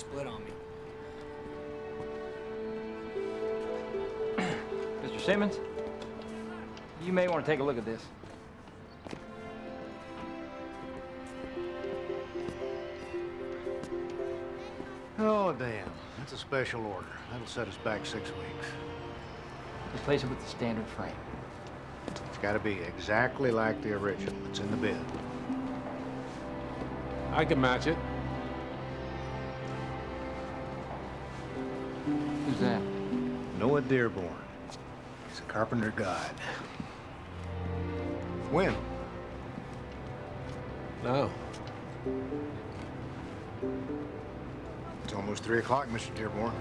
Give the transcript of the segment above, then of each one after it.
split on me. Mr. Simmons, you may want to take a look at this. Oh, damn. That's a special order. That'll set us back 6 weeks. Replace it with the standard frame. It's got to be exactly like the original. It's in the bid. I can match it. Who's that? Noah Dearborn. He's a carpenter god. When? No. It's almost 3 o'clock, Mr. Dearborn.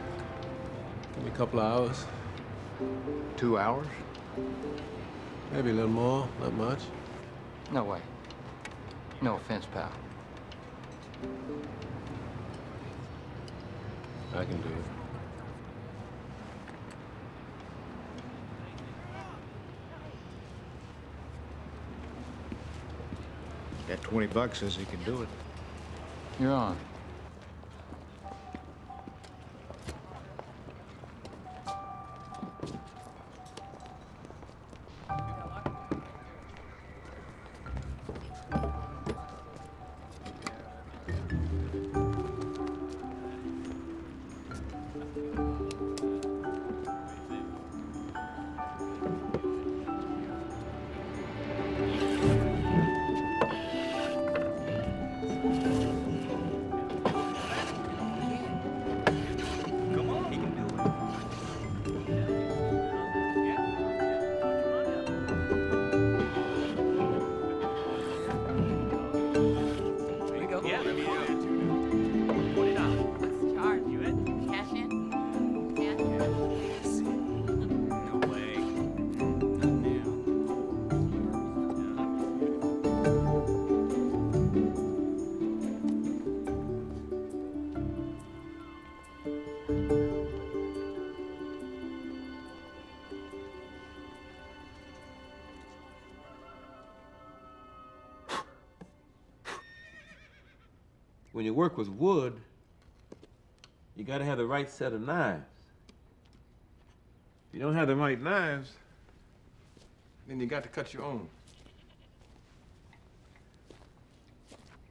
Give me a couple of hours. 2 hours? Maybe a little more, not much. No way. No offense, pal. I can do it. Got 20 bucks, says he can do it. You're on. When you work with wood, you gotta have the right set of knives. If you don't have the right knives, then you got to cut your own.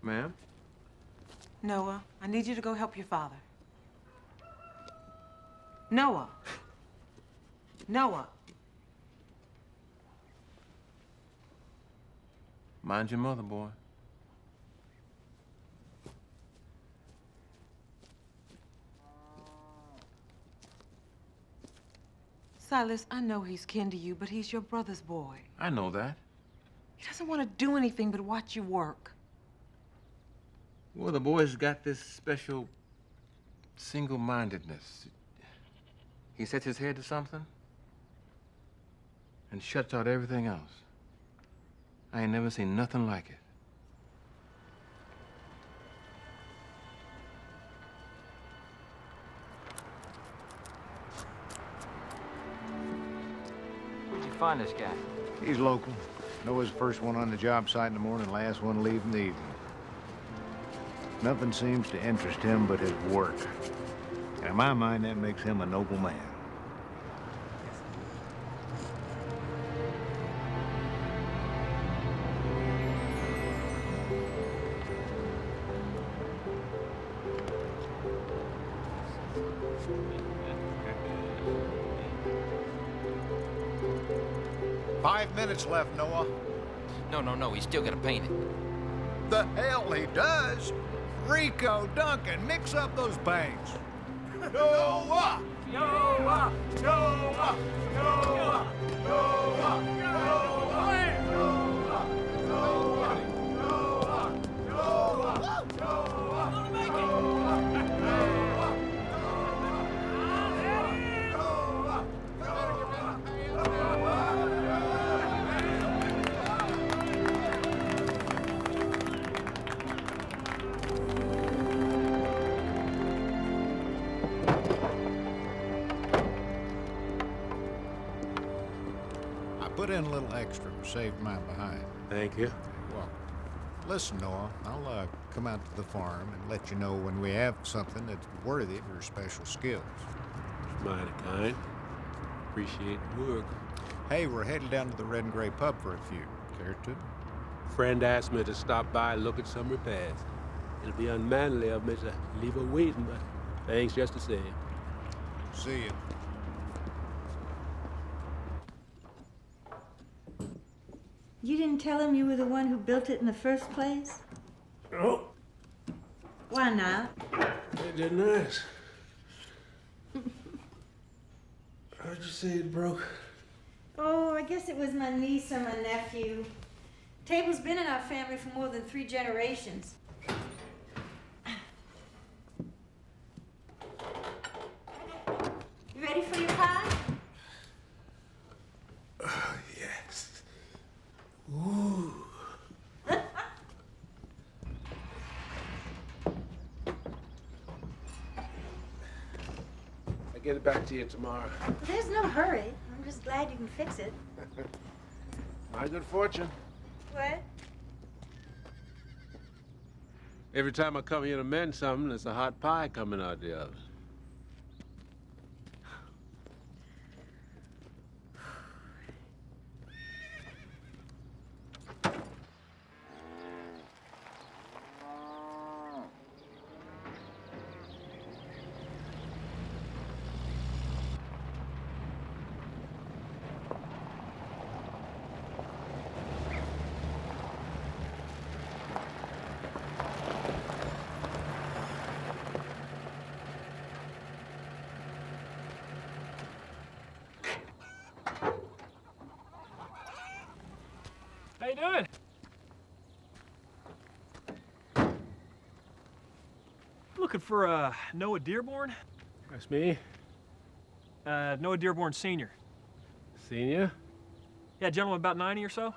Ma'am? Noah, I need you to go help your father. Noah. Noah. Mind your mother, boy. Silas, I know he's kin to you, but he's your brother's boy. I know that. He doesn't want to do anything but watch you work. Well, the boy's got this special single-mindedness. He sets his head to something and shuts out everything else. I ain't never seen nothing like it. Where'd you find this guy? He's local. Noah's the first one on the job site in the morning, last one to leave in the evening. Nothing seems to interest him but his work. And in my mind, that makes him a noble man. Five minutes left, Noah. No, he's still gotta paint it. The hell he does! Rico, Duncan, mix up those paints. Noah! Noah! Noah! Noah! Noah! Put in a little extra to save mine behind. Thank you. Well, listen, Noah, I'll come out to the farm and let you know when we have something that's worthy of your special skills. Mighty kind. Appreciate the work. Hey, we're headed down to the Red and Gray pub for a few. Care to? Friend asked me to stop by and look at some repairs. It'll be unmanly of me to leave her waiting, but thanks just the same. See you. You didn't tell him you were the one who built it in the first place? No, Why not? they didn't ask. How'd you say it broke? Oh, I guess it was my niece or my nephew. Table's been in our family for more than 3 generations. You ready for your pie? Yes. Ooh. I'll get it back to you tomorrow. Well, there's no hurry. I'm just glad you can fix it. My good fortune. What? Every time I come here to mend something, there's a hot pie coming out the oven. How you doing? Looking for Noah Dearborn? That's me, Noah Dearborn Sr. senior. Yeah, gentleman about 90 or so.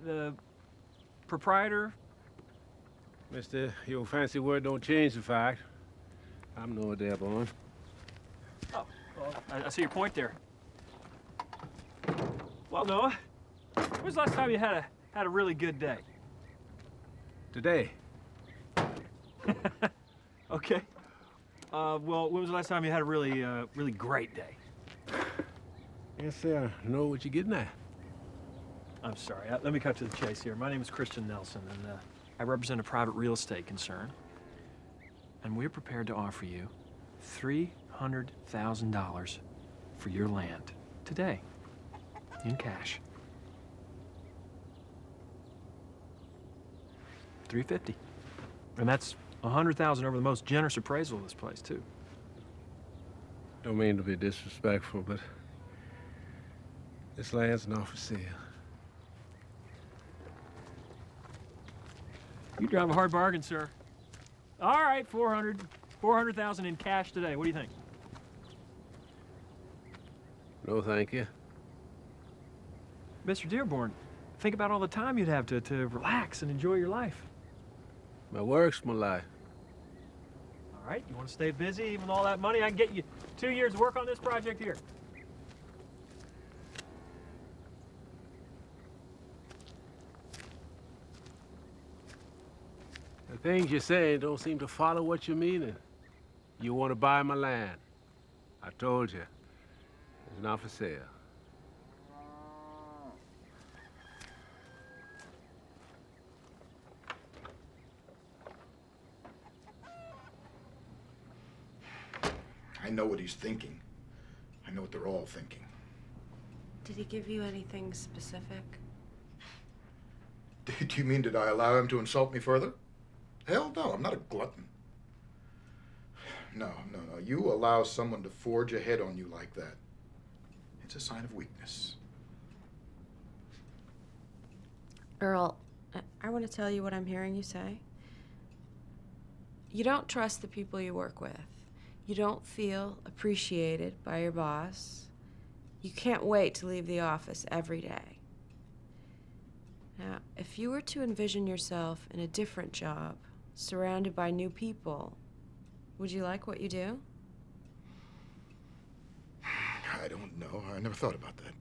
The proprietor? Mister, your fancy word don't change the fact. I'm Noah Dearborn. Oh, well, I see your point there. Well, Noah, when's the last time you had a really good day? Today. Okay. Well, when was the last time you had a really great day? Yes, sir. I know what you're getting at. I'm sorry. Let me cut to the chase here. My name is Christian Nelson, and I represent a private real estate concern. And we're prepared to offer you $300,000 for your land today, in cash. $350,000, and that's $100,000 over the most generous appraisal of this place too. Don't mean to be disrespectful, but this land's not for sale. You drive a hard bargain, sir. All right, $400,000 in cash today. What do you think? No, thank you. Mr. Dearborn, think about all the time you'd have to relax and enjoy your life. My work's my life. All right, you want to stay busy even with all that money? I can get you 2 years of work on this project here. The things you're saying don't seem to follow what you're meaning. You want to buy my land. I told you, it's not for sale. I know what he's thinking. I know what they're all thinking. Did he give you anything specific? Do you mean, did I allow him to insult me further? Hell no, I'm not a glutton. No. You allow someone to forge ahead on you like that. It's a sign of weakness. Earl, I want to tell you what I'm hearing you say. You don't trust the people you work with. You don't feel appreciated by your boss. You can't wait to leave the office every day. Now, if you were to envision yourself in a different job, surrounded by new people, would you like what you do? I don't know. I never thought about that.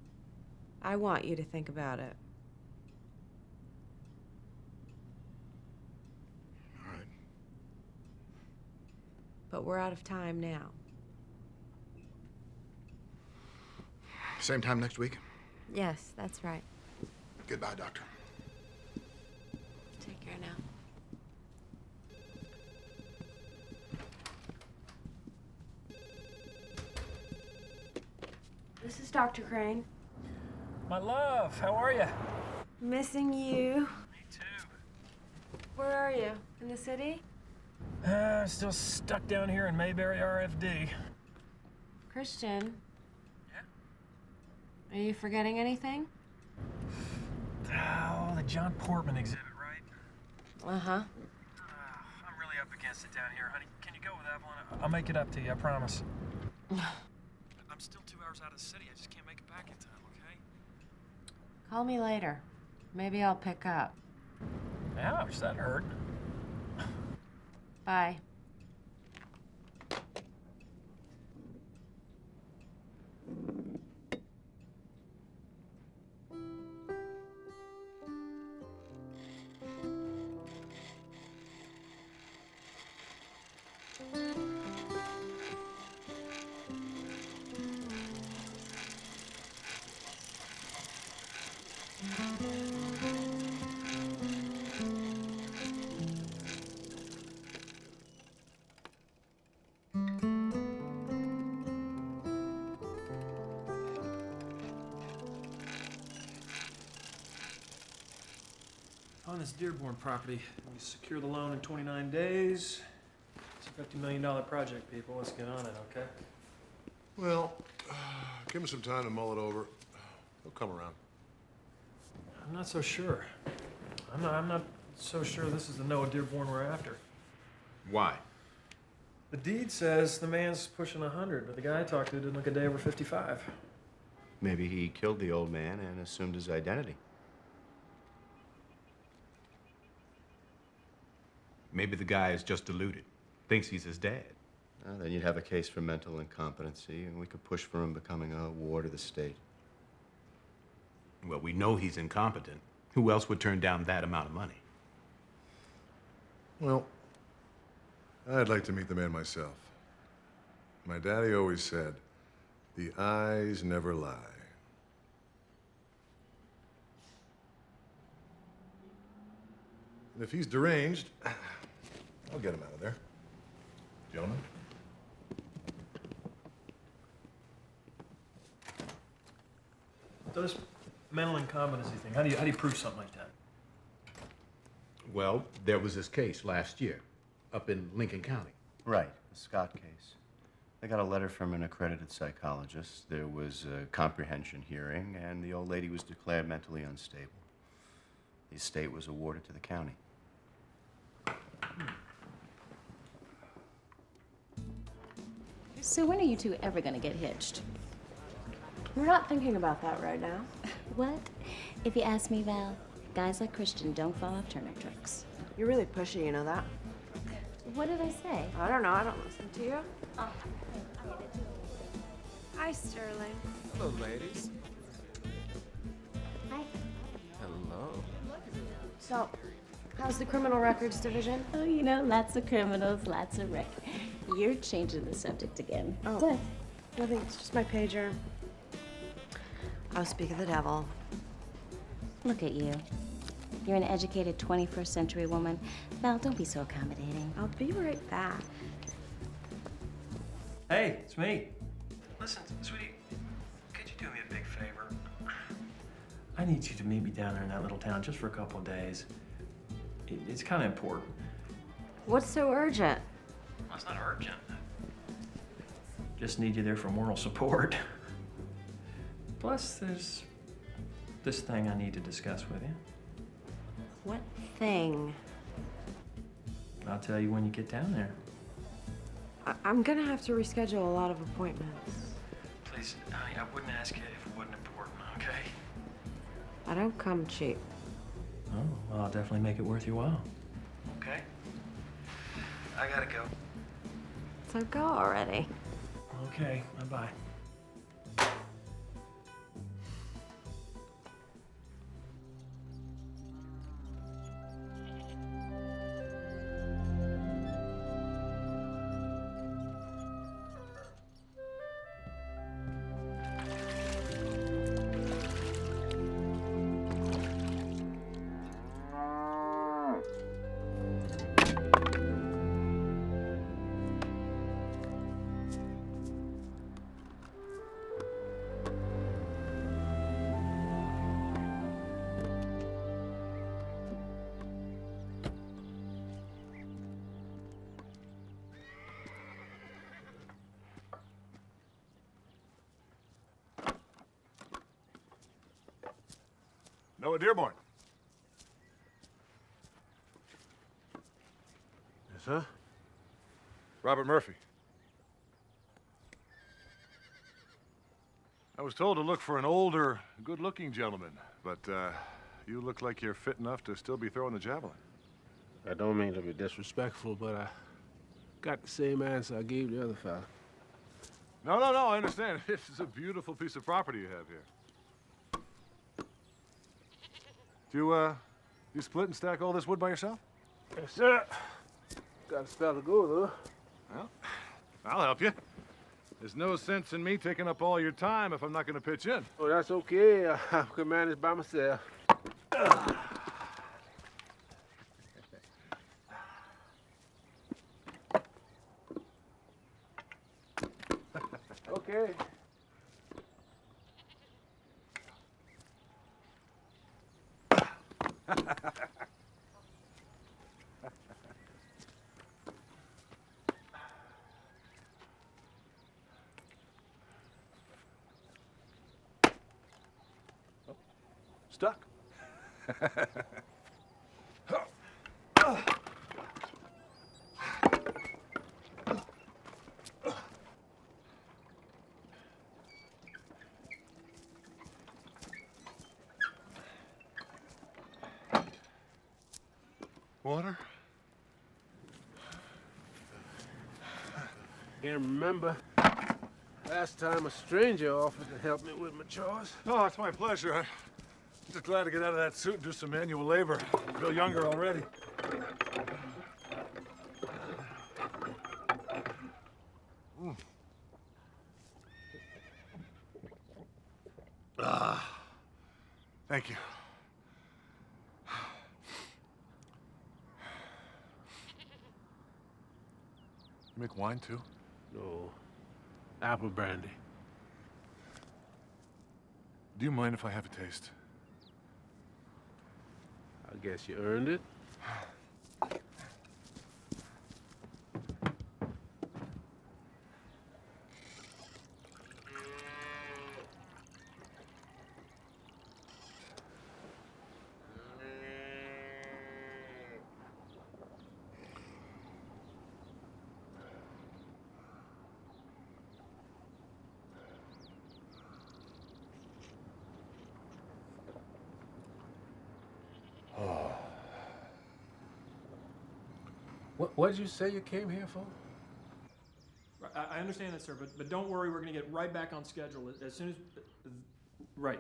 I want you to think about it. but we're out of time now. Same time next week? Yes, that's right. Goodbye, doctor. Take care now. This is Dr. Crane. My love, how are you? Missing you. Me too. Where are you? In the city? Still stuck down here in Mayberry RFD. Christian. Are you forgetting anything? Oh, the John Portman exhibit, right? Uh-huh. I'm really up against it down here, honey. Can you go with Evelyn? I'll make it up to you, I promise. I'm still 2 hours out of the city. I just can't make it back in time, okay? Call me later. Maybe I'll pick up. Ouch, that hurt. Bye. On this Dearborn property, we secure the loan in 29 days. It's a $50 million project, people. Let's get on it, okay? Well, give him some time to mull it over. He'll come around. I'm not so sure. I'm not so sure this is the Noah Dearborn we're after. Why? The deed says the man's pushing 100, but the guy I talked to didn't look a day over 55. Maybe he killed the old man and assumed his identity. Maybe the guy is just deluded, thinks he's his dad. Well, then you'd have a case for mental incompetency, and we could push for him becoming a ward of the state. Well, we know he's incompetent. Who else would turn down that amount of money? Well, I'd like to meet the man myself. My daddy always said, the eyes never lie. And if he's deranged, I'll get him out of there. Gentlemen? So this mental incompetency thing, how do you prove something like that? Well, there was this case last year up in Lincoln County. Right, the Scott case. They got a letter from an accredited psychologist. There was a comprehension hearing, and the old lady was declared mentally unstable. The estate was awarded to the county. So when are you two ever gonna get hitched? We're not thinking about that right now. What? If you ask me, Val, guys like Christian don't fall off turnip trucks. You're really pushy, you know that? What did I say? I don't know. I don't listen to you. Oh. Hi, Sterling. Hello, ladies. Hi. Hello. So, how's the criminal records division? Oh, you know, lots of criminals, lots of wreck. You're changing the subject again. Oh. What? Nothing. It's just my pager. I'll speak of the devil. Look at you. You're an educated 21st century woman. Val, don't be so accommodating. I'll be right back. Hey, it's me. Listen, sweetie, could you do me a big favor? I need you to meet me down there in that little town just for a couple of days. It's kind of important. What's so urgent? Well, it's not urgent. Just need you there for moral support. Plus, there's this thing I need to discuss with you. What thing? I'll tell you when you get down there. I'm gonna have to reschedule a lot of appointments. Please, honey, I wouldn't ask you if it wasn't important, okay? I don't come cheap. Oh, well, I'll definitely make it worth your while. Okay? I gotta go. So go already. Okay, bye-bye. Noah Dearborn. Yes, sir? Robert Murphy. I was told to look for an older, good-looking gentleman, but you look like you're fit enough to still be throwing the javelin. I don't mean to be disrespectful, but I got the same answer I gave the other fella. No, I understand. This is a beautiful piece of property you have here. Do you split and stack all this wood by yourself? Yes, sir. Got a spell to go, though. Well, I'll help you. There's no sense in me taking up all your time if I'm not going to pitch in. Oh, that's okay. I can manage by myself. Okay. Stuck. Water? Can't remember last time a stranger offered to help me with my chores. Oh, it's my pleasure. I'm just glad to get out of that suit and do some manual labor. I feel younger already. Thank you. You make wine too? No. Apple brandy. Do you mind if I have a taste? I guess you earned it. What did you say you came here for? I understand that, sir, but don't worry, we're going to get right back on schedule as soon as... Right.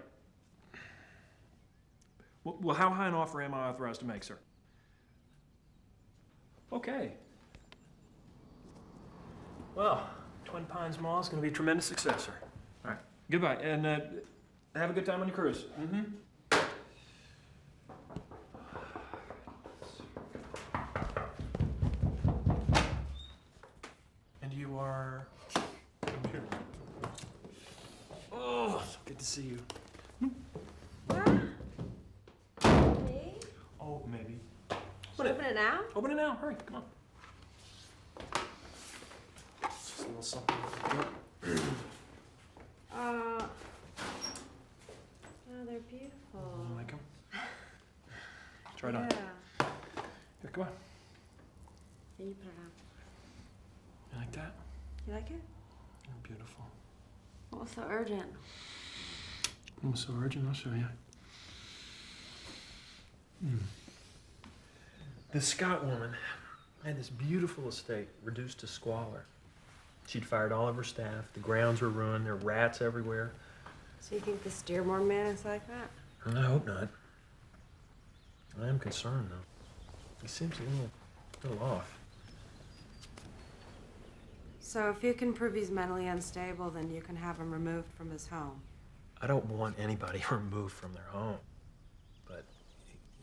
Well, how high an offer am I authorized to make, sir? Okay. Well, Twin Pines Mall is going to be a tremendous success, sir. All right. Goodbye, and have a good time on your cruise. Mm-hmm. And you are... Here. Oh, good to see you. Me? Oh, maybe. Should open it now? Open it now. Hurry, come on. Just a little something. Oh, they're beautiful. You like them? Try it on. Yeah. Here, come on. Here, you put it on. You like that? You like it? You're beautiful. What was so urgent? I'm so urgent, I'll show you. This Scott woman had this beautiful estate reduced to squalor. She'd fired all of her staff, the grounds were ruined, there were rats everywhere. So you think this Dearborn man is like that? I hope not. I am concerned, though. He seems a little off. So if you can prove he's mentally unstable, then you can have him removed from his home. I don't want anybody removed from their home. But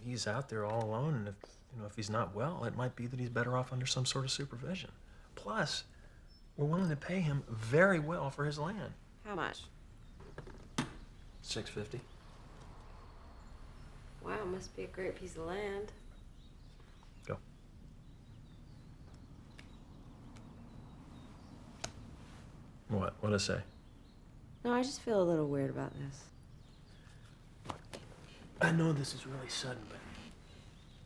he's out there all alone, and if he's not well, it might be that he's better off under some sort of supervision. Plus, we're willing to pay him very well for his land. How much? $650. Wow, must be a great piece of land. Go. What? What'd I say? No, I just feel a little weird about this. I know this is really sudden, but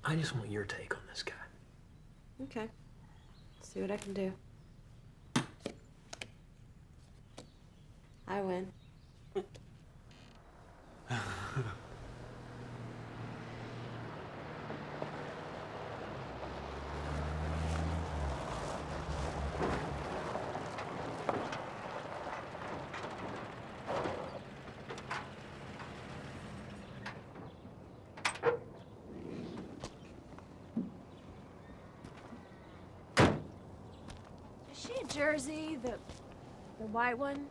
I just want your take on this guy. Okay. See what I can do. I win. Is she a Jersey, the white one?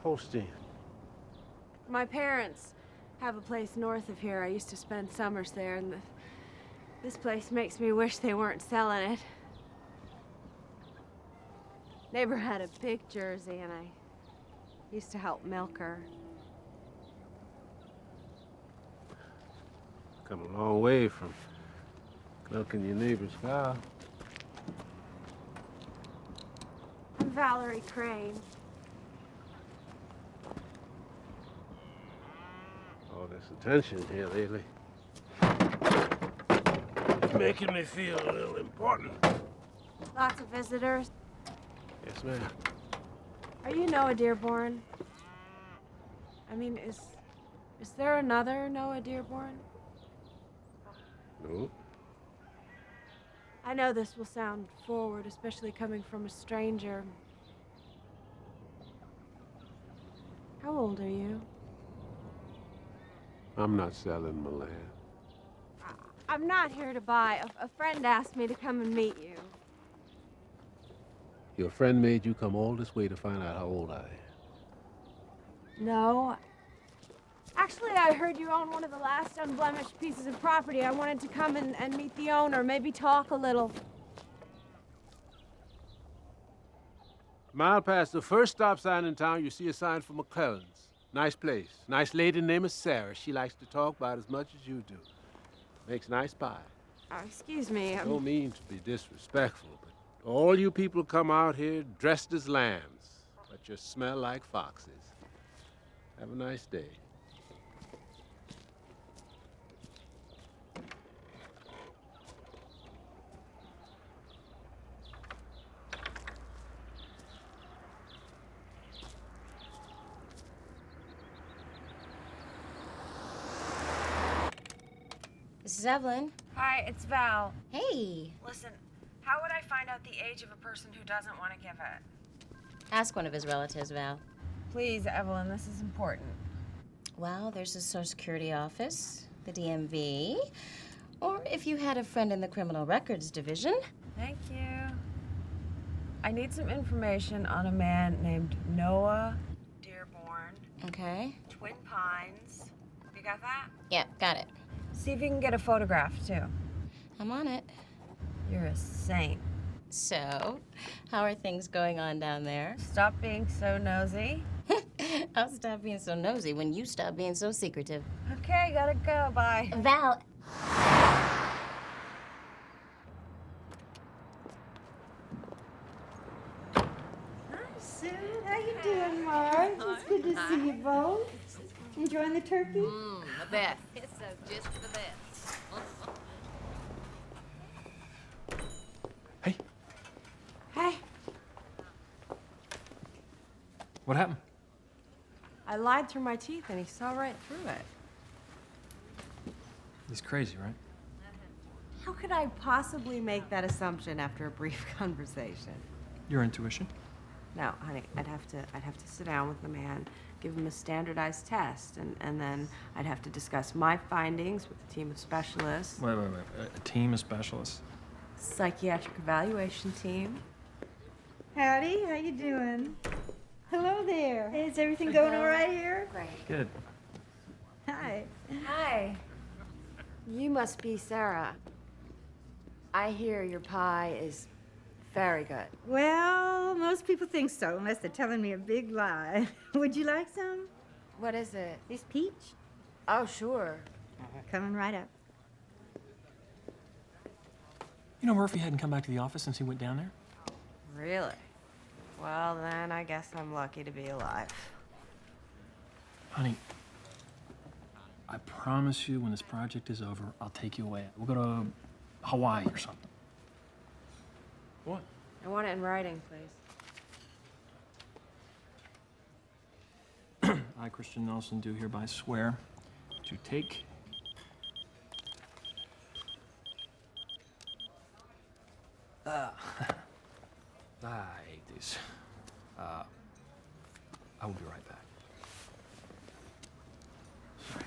Holstein. My parents have a place north of here. I used to spend summers there, and this place makes me wish they weren't selling it. Neighbor had a big Jersey, and I used to help milk her. Come a long way from milking your neighbor's cow. I'm Valerie Crane. All this attention here lately. Making me feel a little important. Lots of visitors. Yes, ma'am. Are you Noah Dearborn? I mean, is there another Noah Dearborn? No. I know this will sound forward, especially coming from a stranger. How old are you? I'm not selling my land. I'm not here to buy. A friend asked me to come and meet you. Your friend made you come all this way to find out how old I am. No. Actually, I heard you own one of the last unblemished pieces of property. I wanted to come and meet the owner, maybe talk a little. A mile past the first stop sign in town, you see a sign for McClellan's. Nice place. Nice lady named Sarah. She likes to talk about as much as you do. Makes nice pie. Excuse me. Don't mean to be disrespectful, but all you people come out here dressed as lambs, but you smell like foxes. Have a nice day. This is Evelyn. Hi, it's Val. Hey. Listen, how would I find out the age of a person who doesn't want to give it? Ask one of his relatives, Val. Please, Evelyn, this is important. Well, there's the Social Security office, the DMV, or if you had a friend in the Criminal Records Division. Thank you. I need some information on a man named Noah Dearborn. Okay. Twin Pines. You got that? Yeah, got it. See if you can get a photograph, too. I'm on it. You're a saint. So, how are things going on down there? Stop being so nosy. I'll stop being so nosy when you stop being so secretive. Okay, gotta go. Bye. Val. Hi, Sue. How you doing, Marge? It's good to see you both. Enjoying the turkey? The best. It's so just the best. Hey, Hey, what happened? I lied through my teeth and he saw right through it. He's crazy, right? How could I possibly make that assumption after a brief conversation? Your intuition? No, honey, I'd have to sit down with the man, give him a standardized test, and then I'd have to discuss my findings with a team of specialists. Wait. A team of specialists? Psychiatric evaluation team. Howdy, how you doing? Hello there. Is everything going all right here? Great. Good. Hi. Hi. You must be Sarah. I hear your pie is very good. Well, most people think so, unless they're telling me a big lie. Would you like some? What is it? This peach? Oh, sure. Coming right up. You know Murphy hadn't come back to the office since he went down there? Really? Well, then I guess I'm lucky to be alive. Honey, I promise you, when this project is over, I'll take you away. We'll go to Hawaii or something. What? I want it in writing, please. I, Christian Nelson, do hereby swear to take I hate these. I will be right back. Sorry.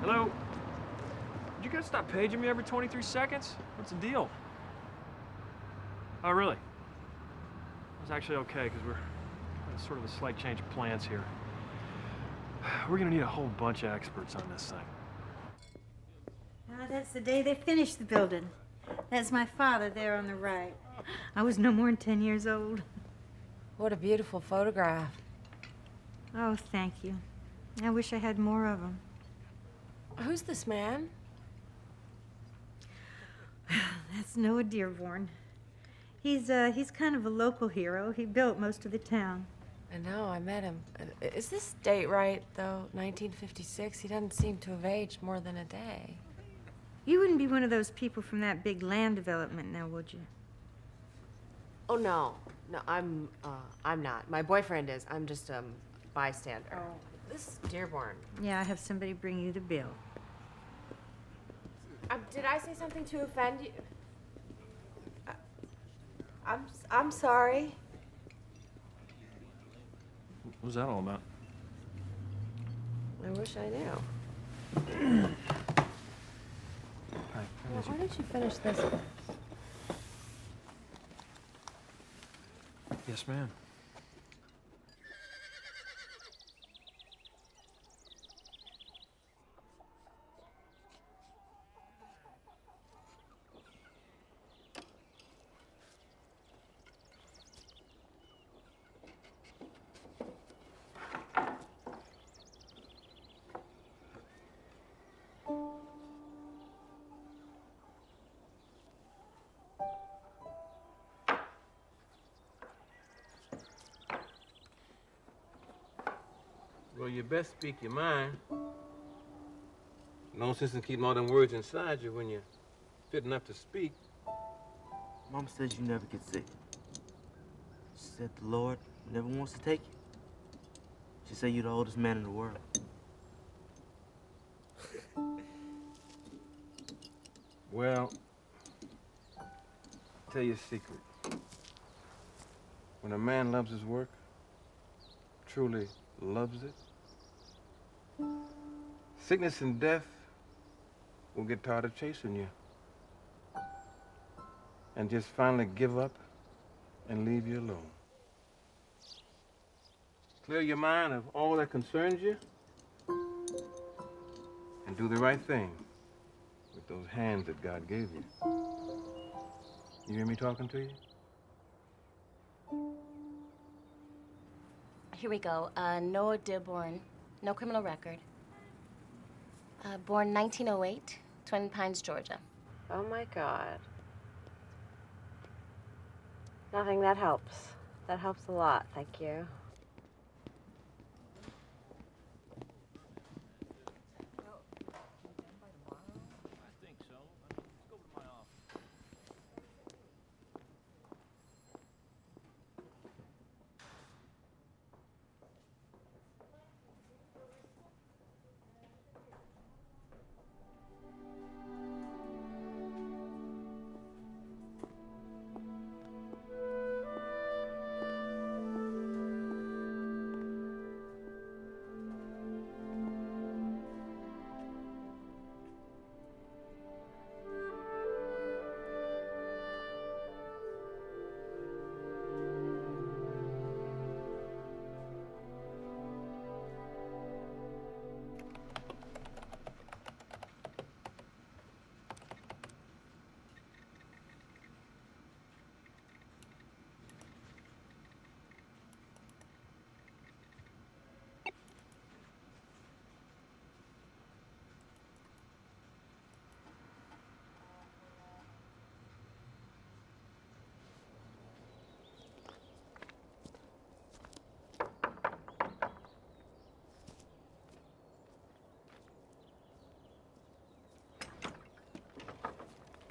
Hello? You guys stop paging me every 23 seconds? What's the deal? Oh, really? It's actually okay, because we're in sort of a slight change of plans here. We're gonna need a whole bunch of experts on this thing. That's the day they finished the building. That's my father there on the right. I was no more than 10 years old. What a beautiful photograph. Oh, thank you. I wish I had more of them. Who's this man? That's Noah Dearborn. He's kind of a local hero. He built most of the town. I know, I met him. Is this date right, though? 1956? He doesn't seem to have aged more than a day. You wouldn't be one of those people from that big land development now, would you? Oh, no. No, I'm not. My boyfriend is. I'm just a bystander. Oh. This is Dearborn. Yeah, I have somebody bring you the bill. Did I say something to offend you? I'm sorry. What was that all about? I wish I knew. Hi, Well, why don't you finish this first? Yes, ma'am. Well, you best speak your mind. No sense in keeping all them words inside you when you're fit enough to speak. Mama says you never get sick. She said the Lord never wants to take you. She said you're the oldest man in the world. Well, tell you a secret. When a man loves his work, truly loves it, sickness and death will get tired of chasing you and just finally give up and leave you alone. Clear your mind of all that concerns you and do the right thing with those hands that God gave you. You hear me talking to you? Here we go. Noah Dearborn, no criminal record. Born 1908, Twin Pines, Georgia. Oh, my God. Nothing, that helps. That helps a lot, thank you.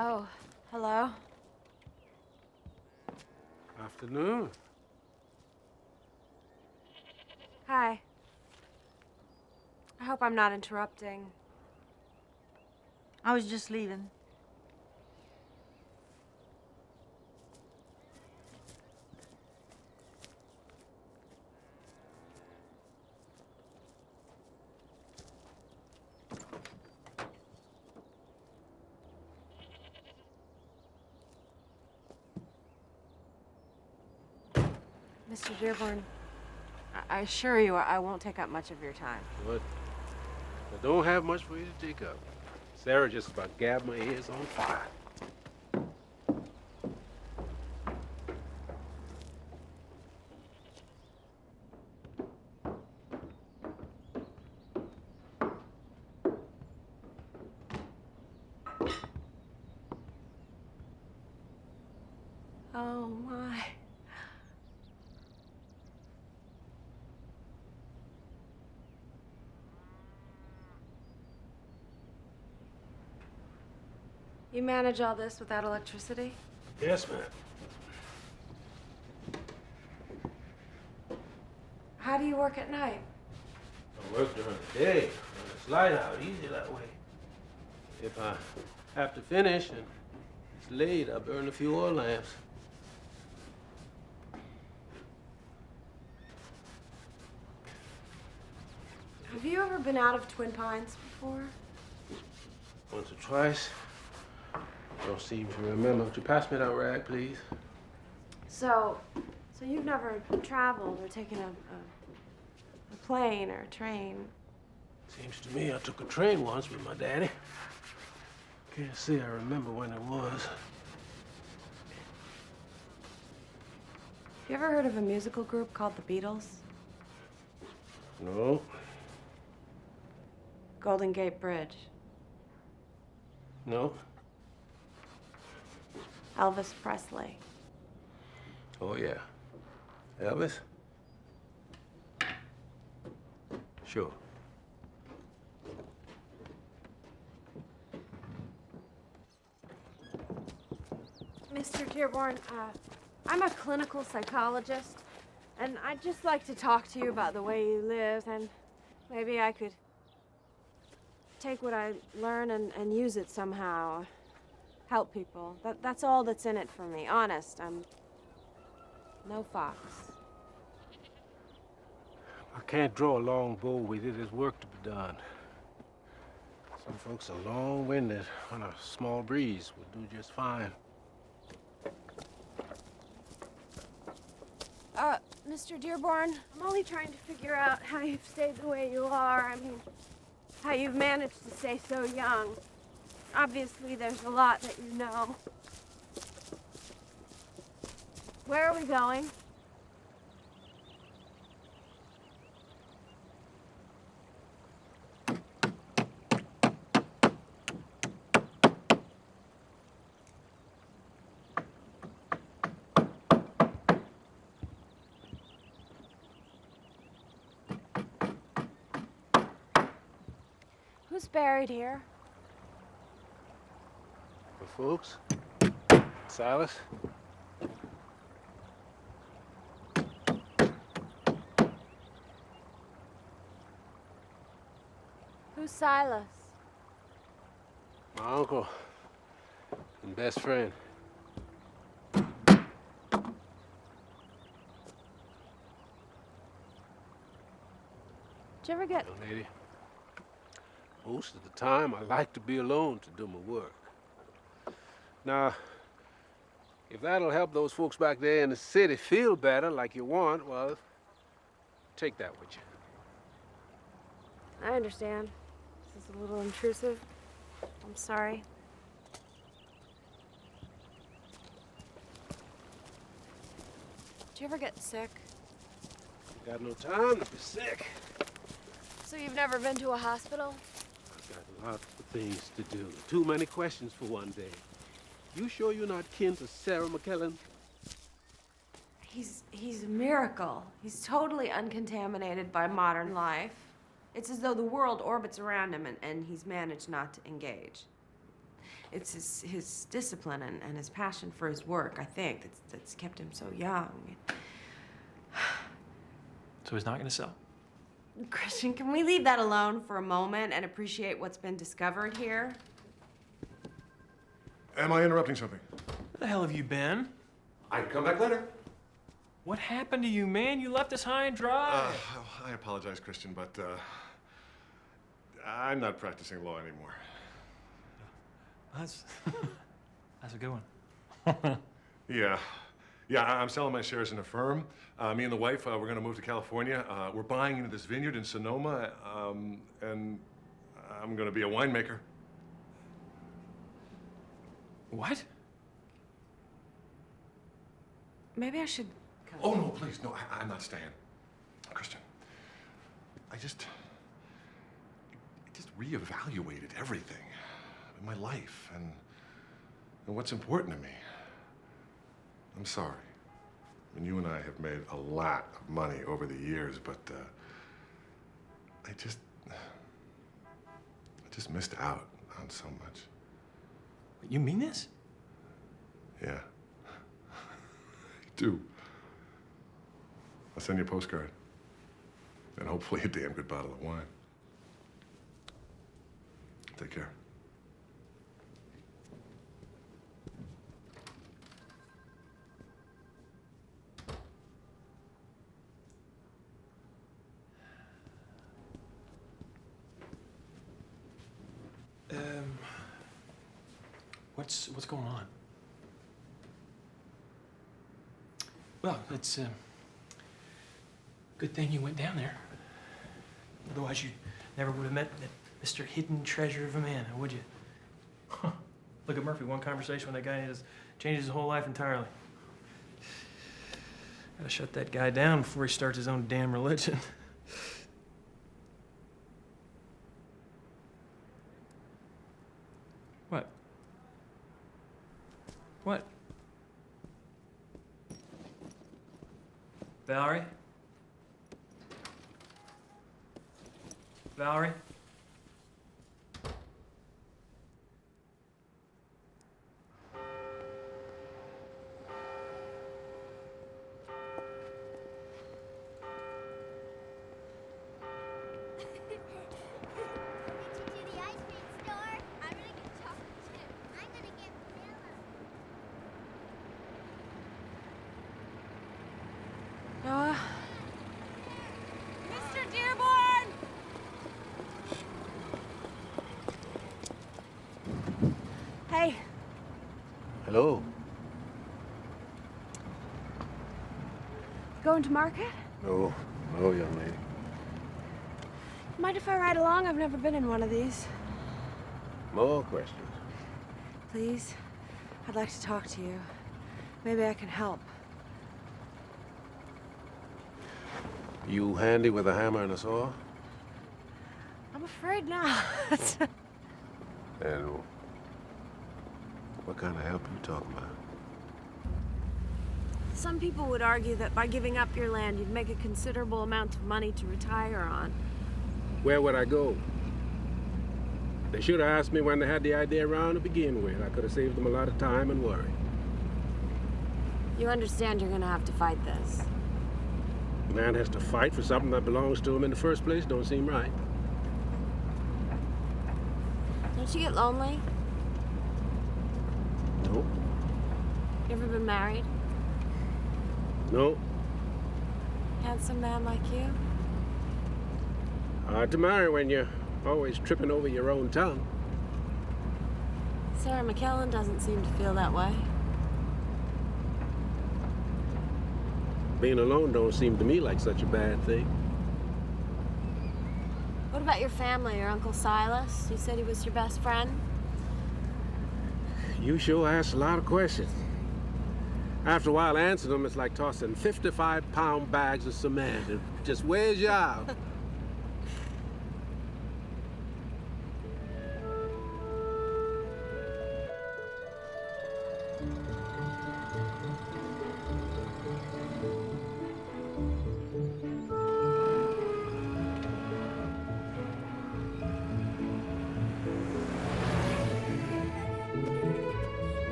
Oh, hello. Afternoon. Hi. I hope I'm not interrupting. I was just leaving. Mr. Dearborn, I assure you I won't take up much of your time. But I don't have much for you to take up. Sarah just about gabbed my ears on fire. Oh, my. You manage all this without electricity? Yes, ma'am. How do you work at night? I work during the day. When it's light out, easy that way. If I have to finish and it's late, I burn a few oil lamps. Have you ever been out of Twin Pines before? Once or twice. Don't seem to remember. Would you pass me that rag, please? So you've never traveled or taken a plane or a train? Seems to me I took a train once with my daddy. Can't say I remember when it was. You ever heard of a musical group called the Beatles? No. Golden Gate Bridge. No? Elvis Presley. Oh, yeah. Elvis? Sure. Mr. Dearborn, I'm a clinical psychologist, and I'd just like to talk to you about the way you live, and maybe I could take what I learn and use it somehow. Help people. That's all that's in it for me. Honest. I'm no fox. I can't draw a long bow with it. There's work to be done. Some folks are long-winded. On a small breeze would do just fine. Mr. Dearborn, I'm only trying to figure out how you've stayed the way you are. I mean, how you've managed to stay so young. Obviously, there's a lot that you know. Where are we going? Who's buried here? The folks? Silas? Who's Silas? My uncle and best friend. Did you ever get... Young lady, most of the time I like to be alone to do my work. Now, if that'll help those folks back there in the city feel better like you want, well, take that with you. I understand. This is a little intrusive. I'm sorry. Did you ever get sick? Got no time to be sick. So you've never been to a hospital? I've got lots of things to do. Too many questions for one day. You sure you're not kin to Sarah McKellen? He's a miracle. He's totally uncontaminated by modern life. It's as though the world orbits around him and he's managed not to engage. It's his discipline and his passion for his work, I think, that's kept him so young. So he's not going to sell? Christian, can we leave that alone for a moment and appreciate what's been discovered here? Am I interrupting something? Where the hell have you been? I'd come back later. What happened to you, man? You left us high and dry. I apologize, Christian, but I'm not practicing law anymore. That's a good one. Yeah. Yeah, I'm selling my shares in a firm. Me and the wife, we're going to move to California. We're buying into this vineyard in Sonoma, and I'm going to be a winemaker. What? Maybe I should... Oh, no, please, no, I'm not staying. Christian, I just reevaluated everything in my life and what's important to me. I'm sorry. I mean, you and I have made a lot of money over the years, but I just missed out on so much. You mean this? Yeah. I do. I'll send you a postcard. And hopefully a damn good bottle of wine. Take care. What's going on? Well, it's a good thing you went down there. Otherwise, you never would have met that Mr. Hidden Treasure of a man, would you? Huh. Look at Murphy. One conversation with that guy changes his whole life entirely. Gotta shut that guy down before he starts his own damn religion. What? What? Valerie? Valerie? Noah? Mr. Dearborn! Hey. Hello. Going to market? No, no, young lady. Mind if I ride along? I've never been in one of these. More questions. Please? I'd like to talk to you. Maybe I can help. You handy with a hammer and a saw? I'm afraid not. And what kind of help are you talking about? Some people would argue that by giving up your land, you'd make a considerable amount of money to retire on. Where would I go? They should have asked me when they had the idea around to begin with. I could have saved them a lot of time and worry. You understand you're gonna have to fight this. A man has to fight for something that belongs to him in the first place. Don't seem right. Don't you get lonely? No. You ever been married? No. Handsome man like you? Hard to marry when you're always tripping over your own tongue. Sarah McKellen doesn't seem to feel that way. Being alone don't seem to me like such a bad thing. What about your family, your Uncle Silas? You said he was your best friend? You sure ask a lot of questions. After a while answering them, it's like tossing 55-pound bags of cement. It just wears you out.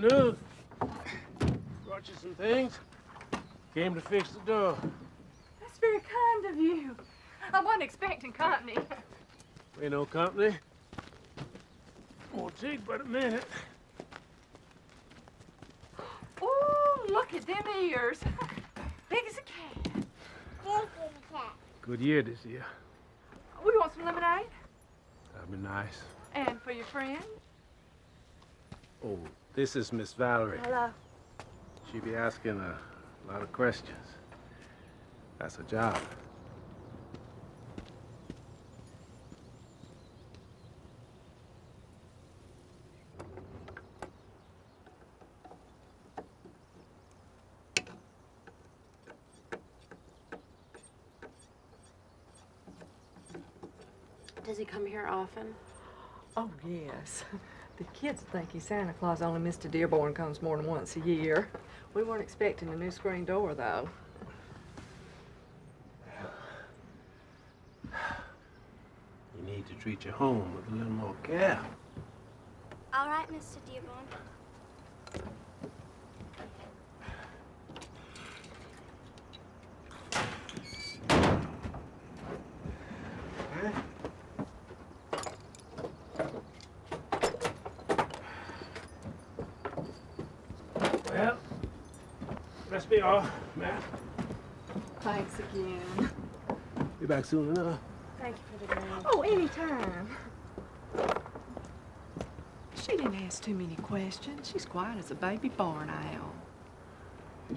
Good news. Brought you some things. Came to fix the door. That's very kind of you. I wasn't expecting company. Ain't no company. Won't take but a minute. Oh, look at them ears. Big as a cat. Good year this year. We want some lemonade. That'd be nice. And for your friend. Oh, this is Miss Valerie. Hello. She be asking a lot of questions. That's her job. Does he come here often? Oh, yes. The kids think he's Santa Claus, only Mr. Dearborn comes more than once a year. We weren't expecting a new screen door, though. You need to treat your home with a little more care. All right, Mr. Dearborn. Well, must be all, Matt. Thanks again. Be back soon enough. Thank you for the day. Oh, anytime. She didn't ask too many questions. She's quiet as a baby barn owl.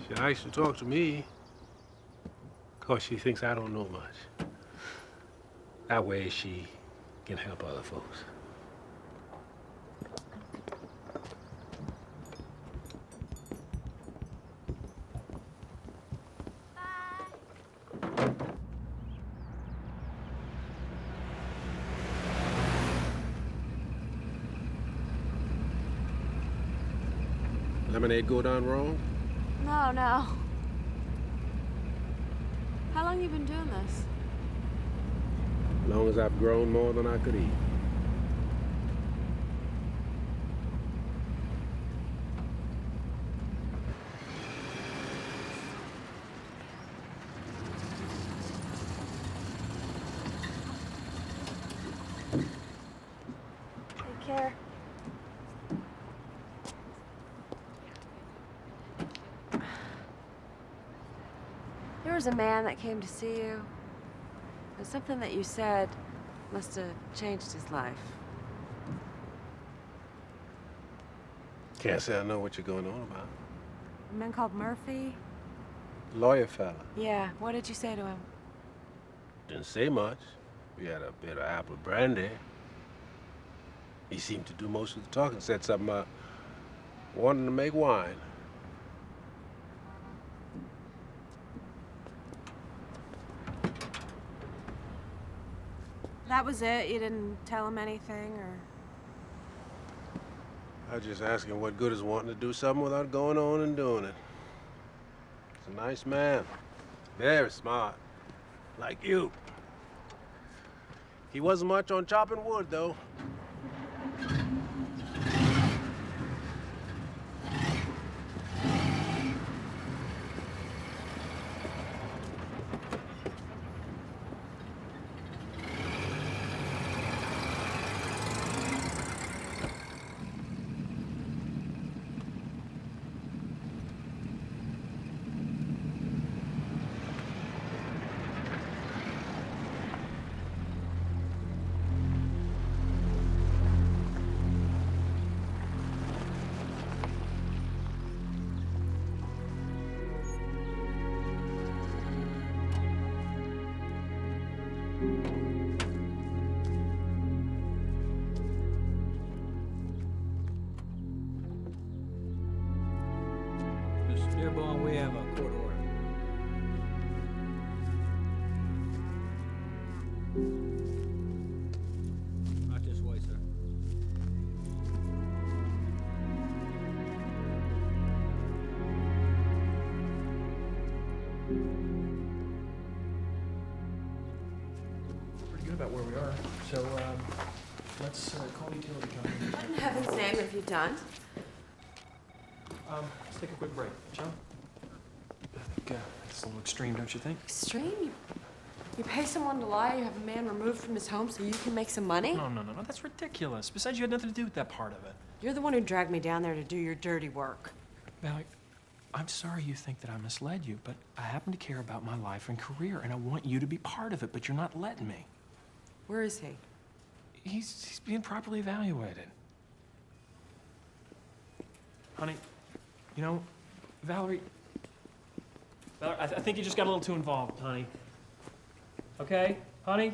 She likes to talk to me. 'Cause she thinks I don't know much. That way she can help other folks. Lemonade go down wrong? No, no. How long you been doing this? As long as I've grown more than I could eat. Take care. There was a man that came to see you. There's something that you said must have changed his life. Can't say I know what you're going on about. A man called Murphy? Lawyer fella. Yeah, what did you say to him? Didn't say much. We had a bit of apple brandy. He seemed to do most of the talking. Said something about wanting to make wine. That was it? You didn't tell him anything, or? I was just asking what good is wanting to do something without going on and doing it. He's a nice man. Very smart. Like you. He wasn't much on chopping wood, though. Mr. Dearborn, we have a court order. Right this way, sir. Pretty good about where we are. So, let's call the utility company. What in heaven's name have you done? Let's take a quick break, shall we? I think it's a little extreme, don't you think? Extreme? You pay someone to lie, you have a man removed from his home so you can make some money? No, that's ridiculous. Besides, you had nothing to do with that part of it. You're the one who dragged me down there to do your dirty work. Valerie, I'm sorry you think that I misled you, but I happen to care about my life and career, and I want you to be part of it, but you're not letting me. Where is he? He's being properly evaluated. Honey, you know, Valerie, I think you just got a little too involved, honey. Okay, honey?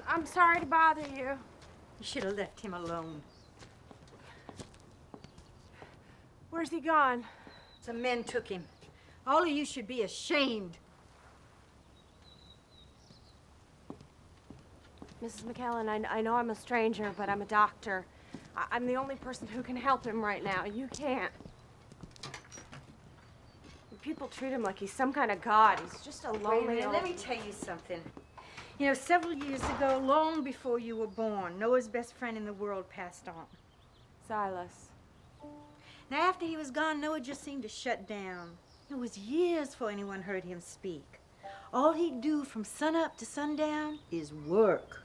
I'm sorry to bother you. You should have left him alone. Where's he gone? Some men took him. All of you should be ashamed. Mrs. McKellen, I know I'm a stranger, but I'm a doctor. I'm the only person who can help him right now. You can't. People treat him like he's some kind of god. He's just a Wait a lonely minute, old... let me tell you something. You know, several years ago, long before you were born, Noah's best friend in the world passed on. Silas. Now, after he was gone, Noah just seemed to shut down. It was years before anyone heard him speak. All he'd do from sunup to sundown is work.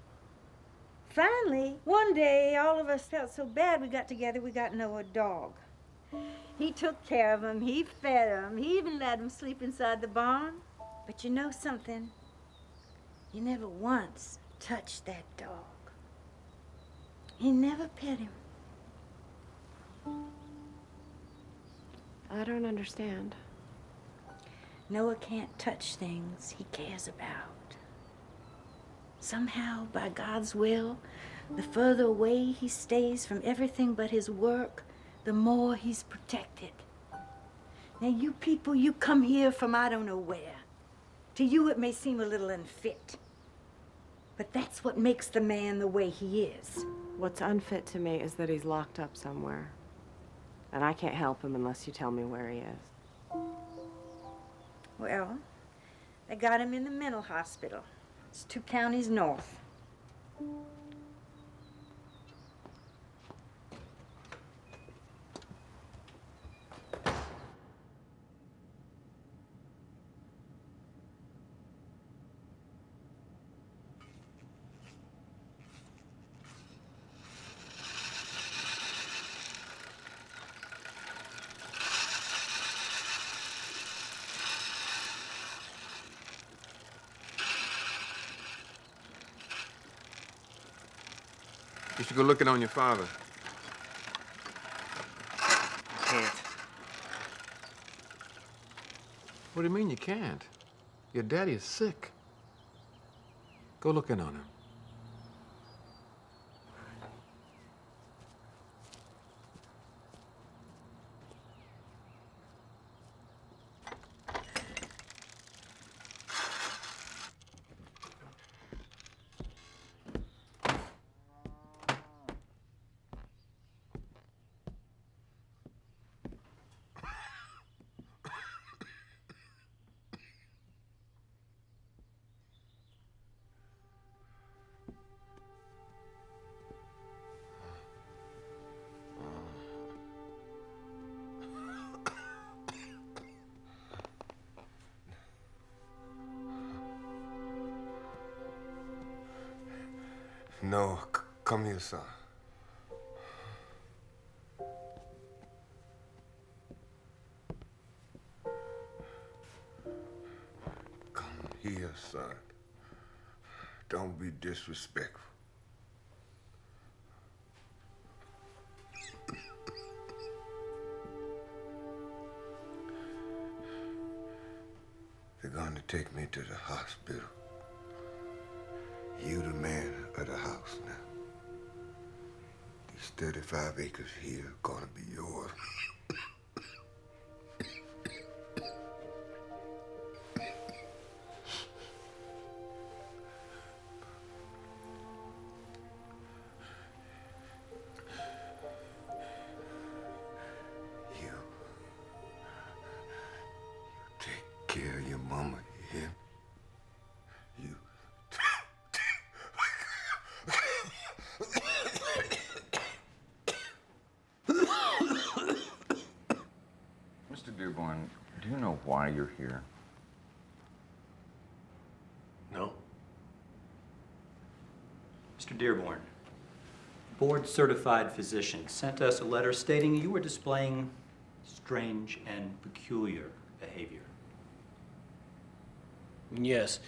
Finally, one day, all of us felt so bad we got together, we got Noah a dog. He took care of him, he fed him, he even let him sleep inside the barn. But you know something? You never once touched that dog. You never pet him. I don't understand. Noah can't touch things he cares about. Somehow, by God's will, the further away he stays from everything but his work, the more he's protected. Now, you people, you come here from I don't know where. To you, it may seem a little unfit. But that's what makes the man the way he is. What's unfit to me is that he's locked up somewhere. And I can't help him unless you tell me where he is. Well, they got him in the mental hospital. It's 2 counties north. You should go looking on your father. Can't. What do you mean you can't? Your daddy is sick. Go looking on him. No, come here, son. Come here, son. Don't be disrespectful. They're going to take me to the hospital. You the man of the house now. These 35 acres here gonna be yours. why you're here? No. Mr. Dearborn, board-certified physician sent us a letter stating you were displaying strange and peculiar behavior. Yes.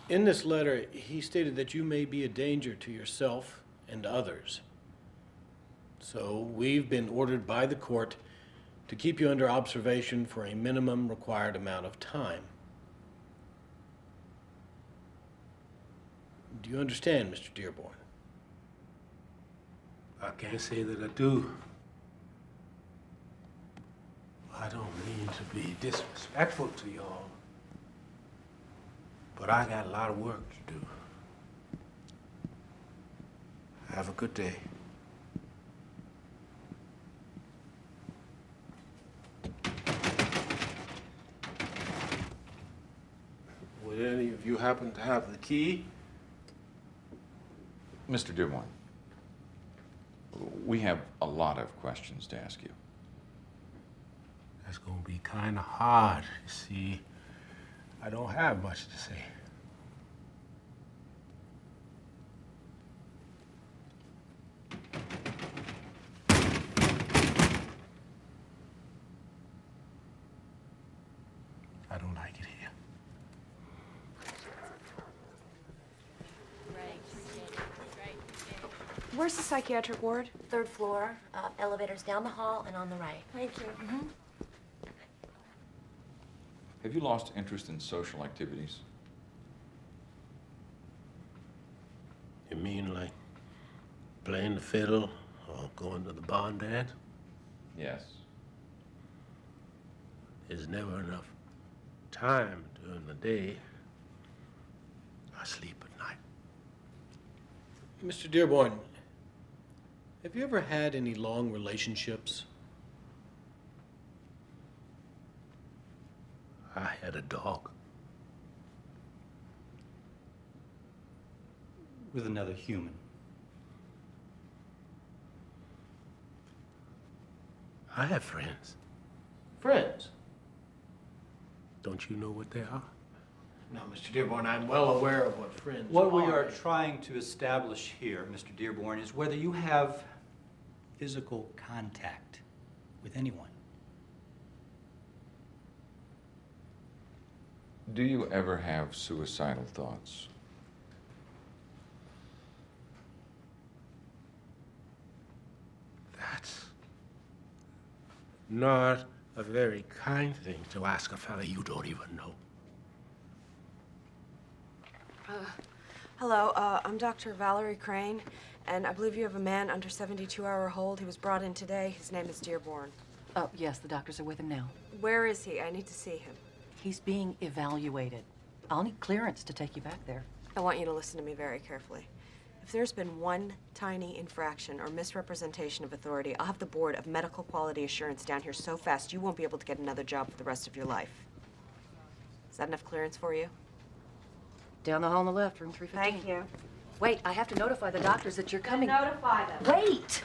In this letter, he stated that you may be a danger to yourself and others. So we've been ordered by the court to keep you under observation for a minimum required amount of time. Do you understand, Mr. Dearborn? I can't say that I do. I don't mean to be disrespectful to y'all, but I got a lot of work to do. Have a good day. Would any of you happen to have the key? Mr. Dearborn, we have a lot of questions to ask you. That's gonna be kind of hard. You see, I don't have much to say. I don't like it here. Where's the psychiatric ward? 3rd floor, elevators down the hall and on the right. Thank you. Have you lost interest in social activities? You mean like playing the fiddle or going to the barn dance? Yes. There's never enough time during the day. I sleep at night. Mr. Dearborn, have you ever had any long relationships? I had a dog. With another human. I have friends. Friends? Don't you know what they are? No, Mr. Dearborn, I'm well aware of what friends What we are trying to establish here, Mr. Dearborn, is whether you have physical contact with anyone. Do you ever have suicidal thoughts? That's not a very kind thing to ask a fella you don't even know. Hello, I'm Dr. Valerie Crane, and I believe you have a man under 72-hour hold. He was brought in today. His name is Dearborn. Oh, yes, the doctors are with him now. Where is he? I need to see him. He's being evaluated. I'll need clearance to take you back there. I want you to listen to me very carefully. If there's been one tiny infraction or misrepresentation of authority, I'll have the Board of Medical Quality Assurance down here so fast you won't be able to get another job for the rest of your life. Is that enough clearance for you? Down the hall on the left, room 315. Thank you. Wait, I have to notify the doctors that you're coming. Notify them. Wait!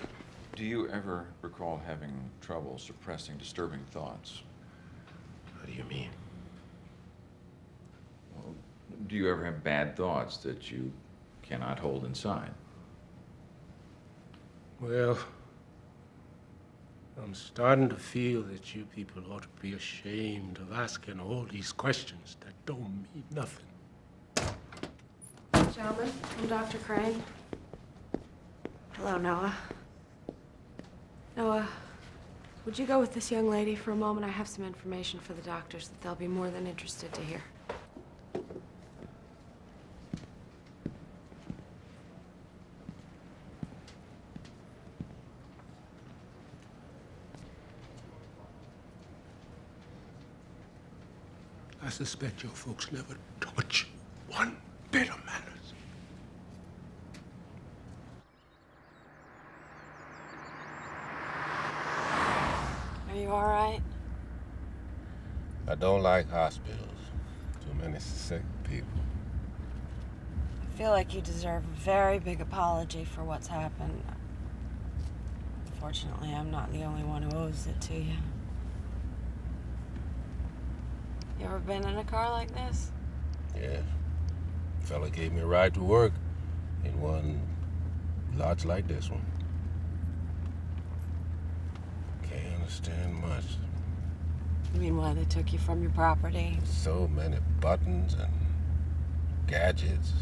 Do you ever recall having trouble suppressing disturbing thoughts? What do you mean? Well, do you ever have bad thoughts that you cannot hold inside? Well, I'm starting to feel that you people ought to be ashamed of asking all these questions that don't mean nothing. Gentlemen, I'm Dr. Crane. Hello, Noah. Noah, would you go with this young lady for a moment? I have some information for the doctors that they'll be more than interested to hear. I suspect your folks never touch one bit of manners. Are you all right? I don't like hospitals. Too many sick people. I feel like you deserve a very big apology for what's happened. Unfortunately, I'm not the only one who owes it to you. You ever been in a car like this? Yeah. Fella gave me a ride to work in one lots like this one. Can't understand much. You mean why they took you from your property? So many buttons and gadgets.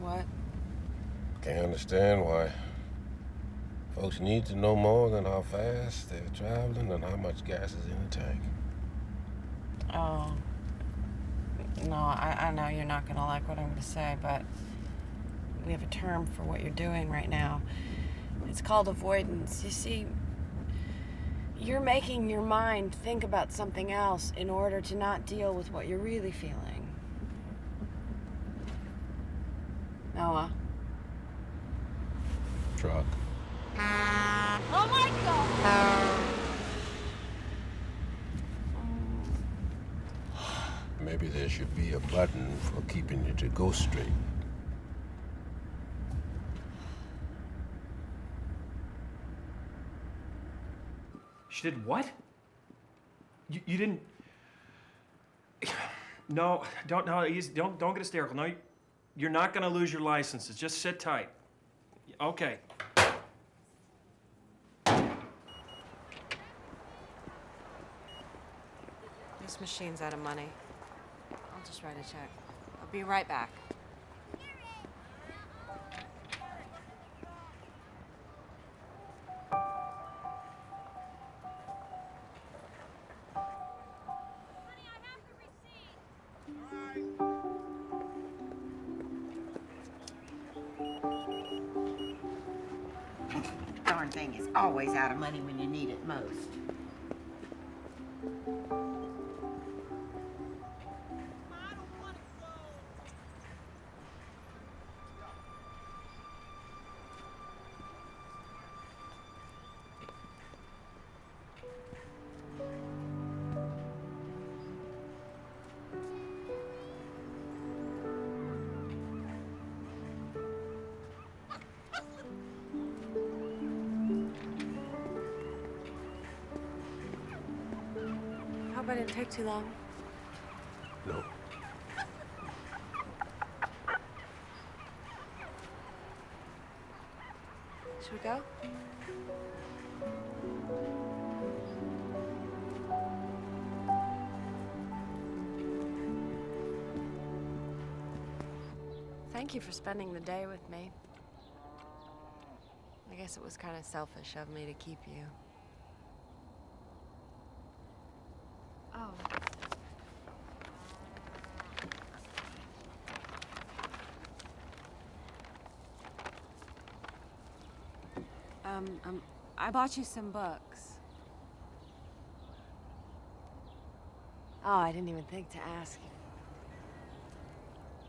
What? Can't understand why folks need to know more than how fast they're traveling and how much gas is in the tank. Oh. No, I know you're not going to like what I'm going to say, but we have a term for what you're doing right now. It's called avoidance. You see, you're making your mind think about something else in order to not deal with what you're really feeling. Noah. Truck. Oh my God! Maybe there should be a button for keeping you to go straight. She did what? You didn't. No, don't get hysterical. No, you're not gonna lose your licenses. Just sit tight. Okay. This machine's out of money. I'll just write a check. I'll be right back. Darn thing is always out of money when you need it most. Hope I didn't take too long. No. Should we go? Thank you for spending the day with me. I guess it was kind of selfish of me to keep you. Oh. I bought you some books. Oh, I didn't even think to ask you.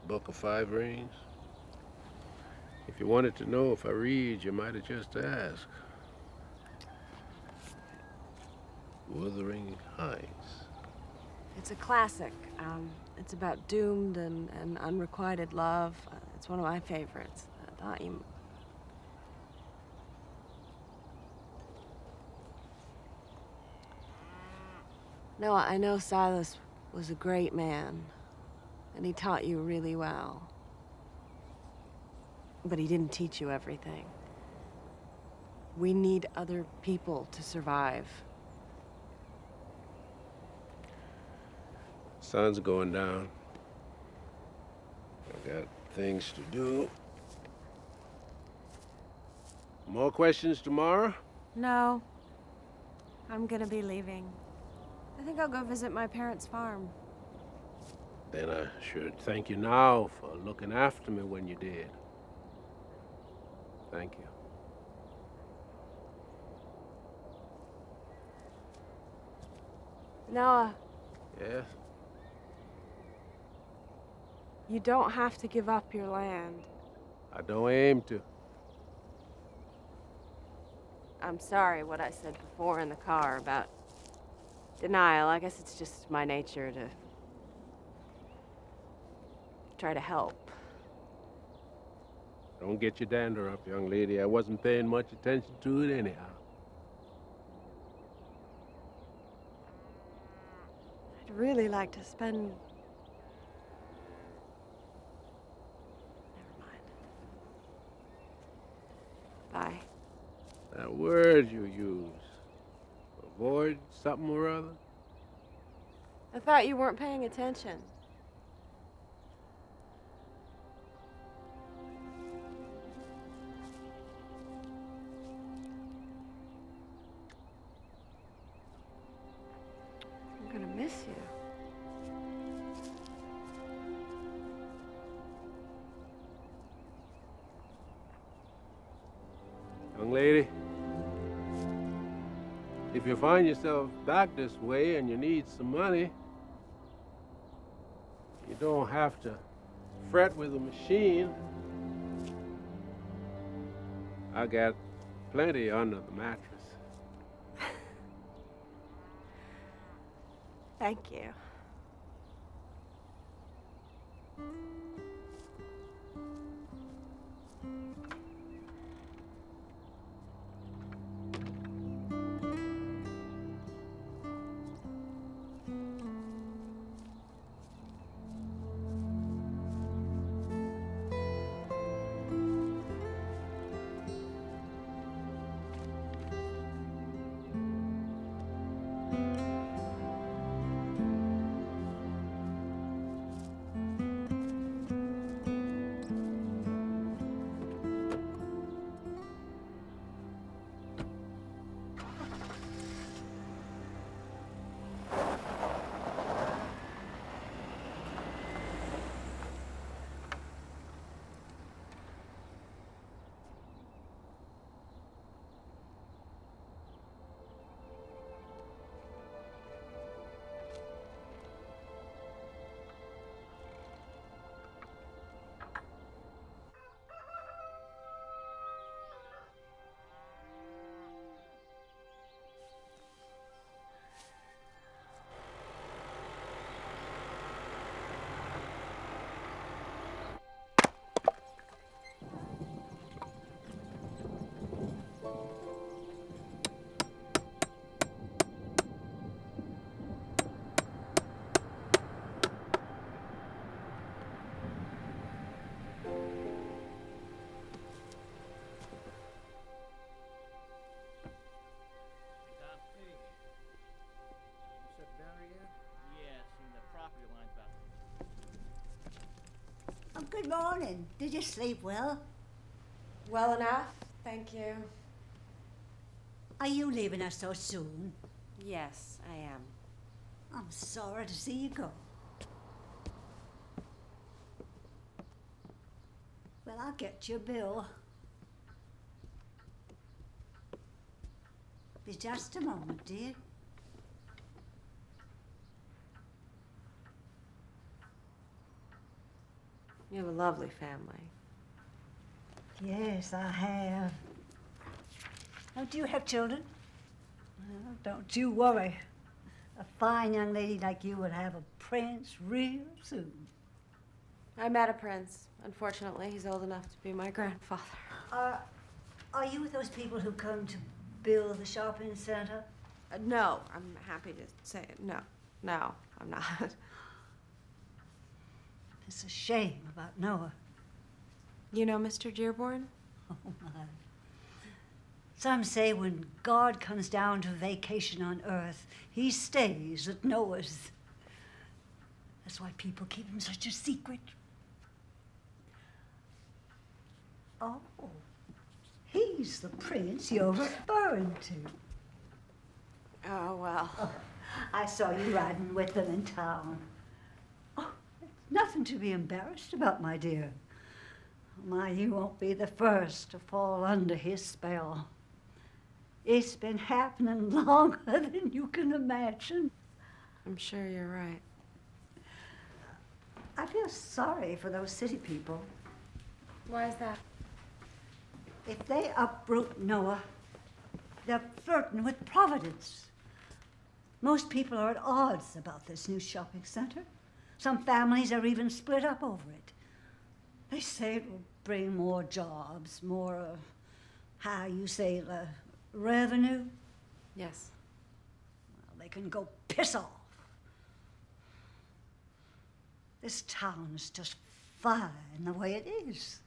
Book of 5 rings? If you wanted to know if I read, you might have just asked. Wuthering Heights. It's a classic. It's about doomed and unrequited love. It's one of my favorites. I thought you... No, I know Silas was a great man, and he taught you really well. But he didn't teach you everything. We need other people to survive. Sun's going down. I've got things to do. More questions tomorrow? No. I'm gonna be leaving. I think I'll go visit my parents' farm. Then I should thank you now for looking after me when you did. Thank you. Noah, Yes? you don't have to give up your land. I don't aim to. I'm sorry what I said before in the car about denial. I guess it's just my nature to try to help. Don't get your dander up, young lady. I wasn't paying much attention to it anyhow. I'd really like to spend... Never mind. Bye. That word you use. Avoid something or other? I thought you weren't paying attention. I'm gonna miss you. Young lady, if you find yourself back this way and you need some money, you don't have to fret with a machine. I got plenty under the mattress. Thank you. Oh, good morning. Did you sleep well? Well enough, thank you. Are you leaving us so soon? Yes, I am. I'm sorry to see you go. Well, I'll get your bill. Be just a moment, dear. You have a lovely family. Yes, I have. Oh, do you have children? Well, don't you worry. A fine young lady like you would have a prince real soon. I met a prince. Unfortunately, he's old enough to be my grandfather. Are you with those people who come to build the shopping center? No, I'm happy to say it. No, I'm not. It's a shame about Noah. You know Mr. Dearborn? Oh, my. Some say when God comes down to vacation on Earth, he stays at Noah's. That's why people keep him such a secret. Oh, he's the prince you're referring to. Oh, well. Oh, I saw you riding with them in town. Oh, nothing to be embarrassed about, my dear. My, you won't be the first to fall under his spell. It's been happening longer than you can imagine. I'm sure you're right. I feel sorry for those city people. Why is that? If they uproot Noah, they're flirting with Providence. Most people are at odds about this new shopping center. Some families are even split up over it. They say it will bring more jobs, more, how you say, revenue. Yes. Well, they can go piss off. This town is just fine the way it is.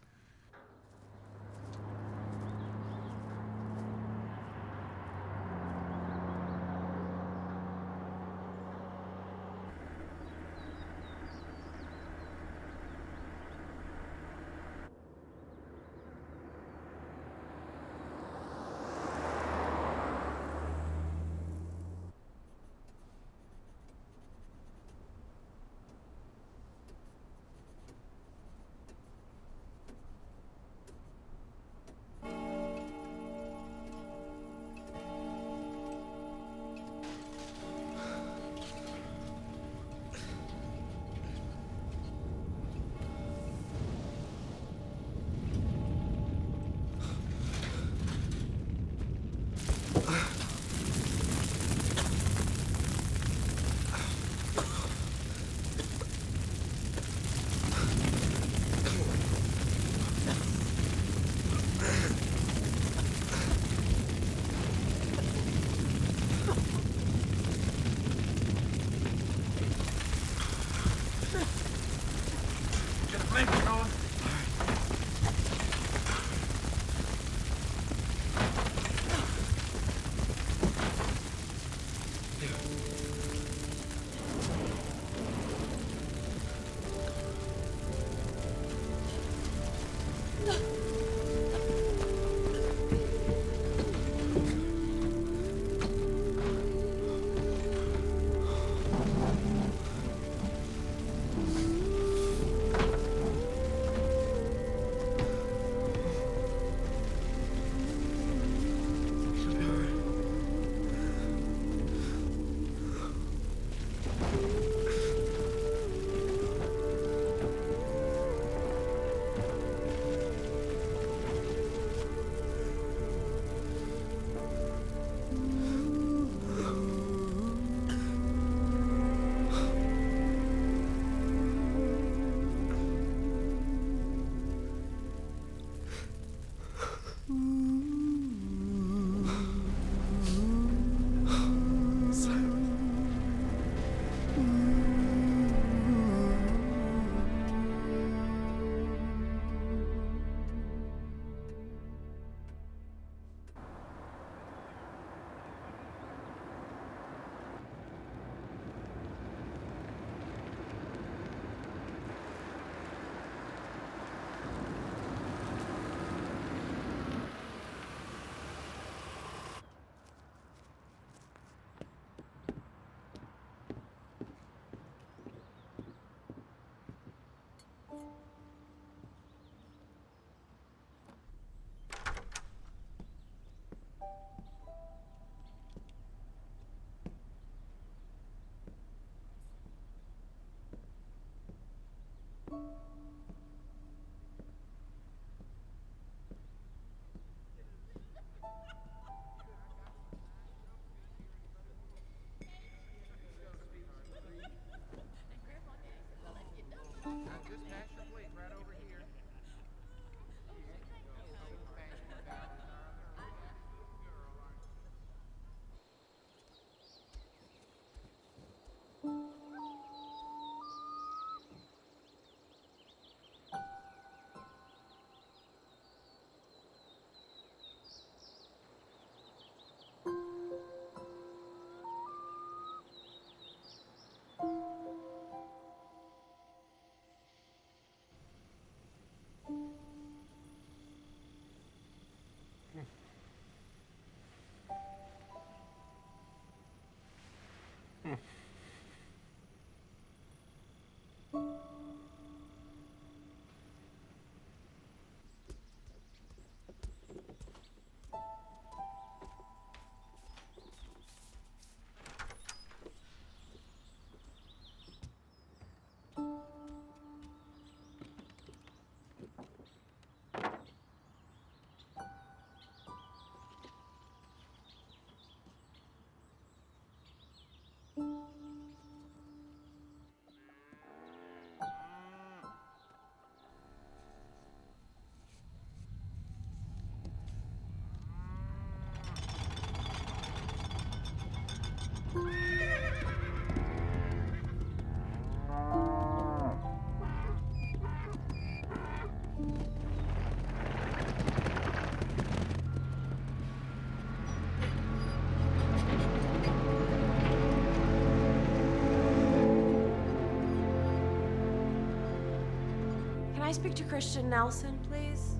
speak to Christian Nelson, please?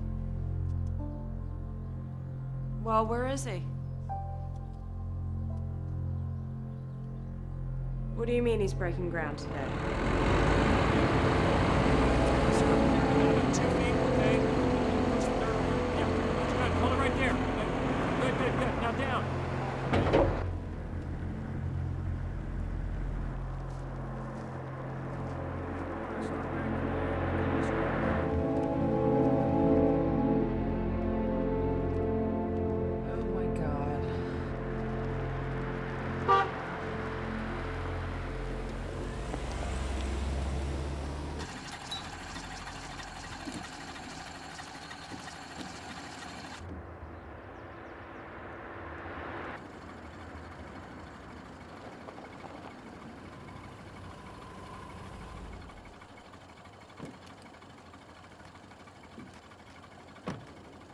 Well, where is he? What do you mean he's breaking ground today? 2 feet, okay? Yeah, that's good. Hold it right there. Good, good, good. Now down. Oh my God.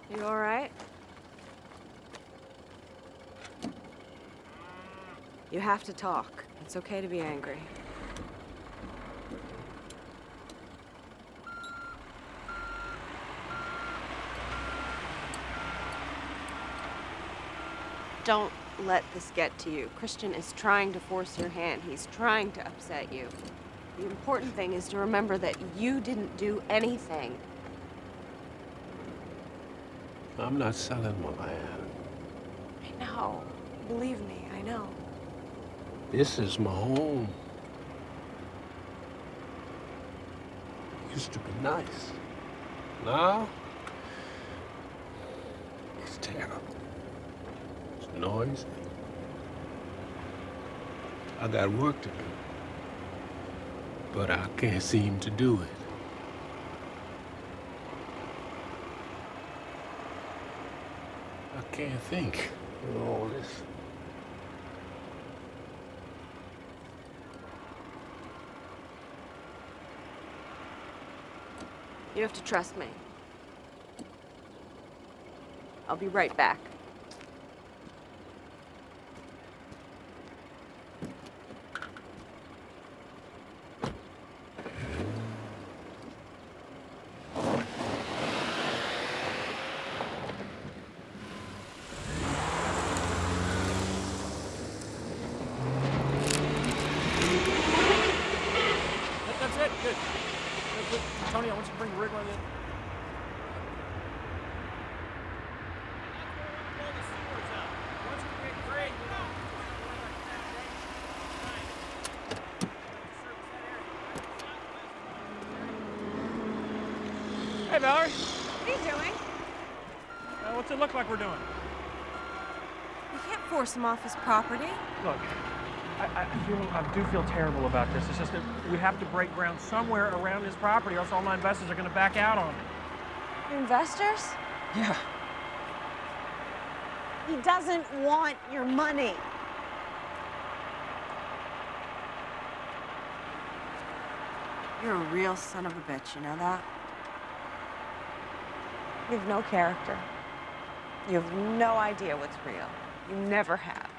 You all right? You have to talk. It's okay to be angry. Don't let this get to you. Christian is trying to force your hand. He's trying to upset you. The important thing is to remember that you didn't do anything. I'm not selling my land. I know. Believe me, I know. This is my home. Used to be nice. Now, it's terrible. It's noisy. I got work to do, but I can't seem to do it. I can't think with all this. You have to trust me. I'll be right back. That's it. Good. Good. Tony, I want you to bring the rig on in. Hey, Valerie. What are you doing? What's it look like we're doing? You can't force him off his property. Look, I do feel terrible about this. It's just that we have to break ground somewhere around his property, or else all my investors are going to back out on it. Investors? Yeah. He doesn't want your money. You're a real son of a bitch, you know that? You have no character. You have no idea what's real. You never have.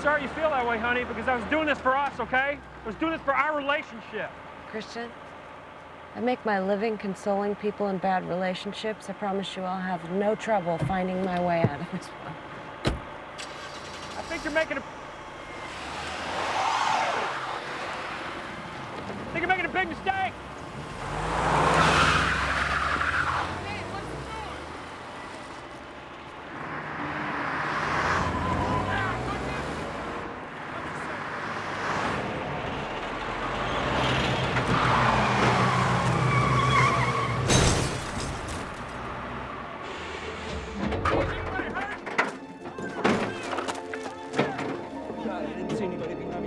Sorry you feel that way, honey, because I was doing this for us, okay? I was doing this for our relationship. Christian, I make my living consoling people in bad relationships. I promise you I'll have no trouble finding my way out of this one. I think you're making a... I think you're making a big mistake.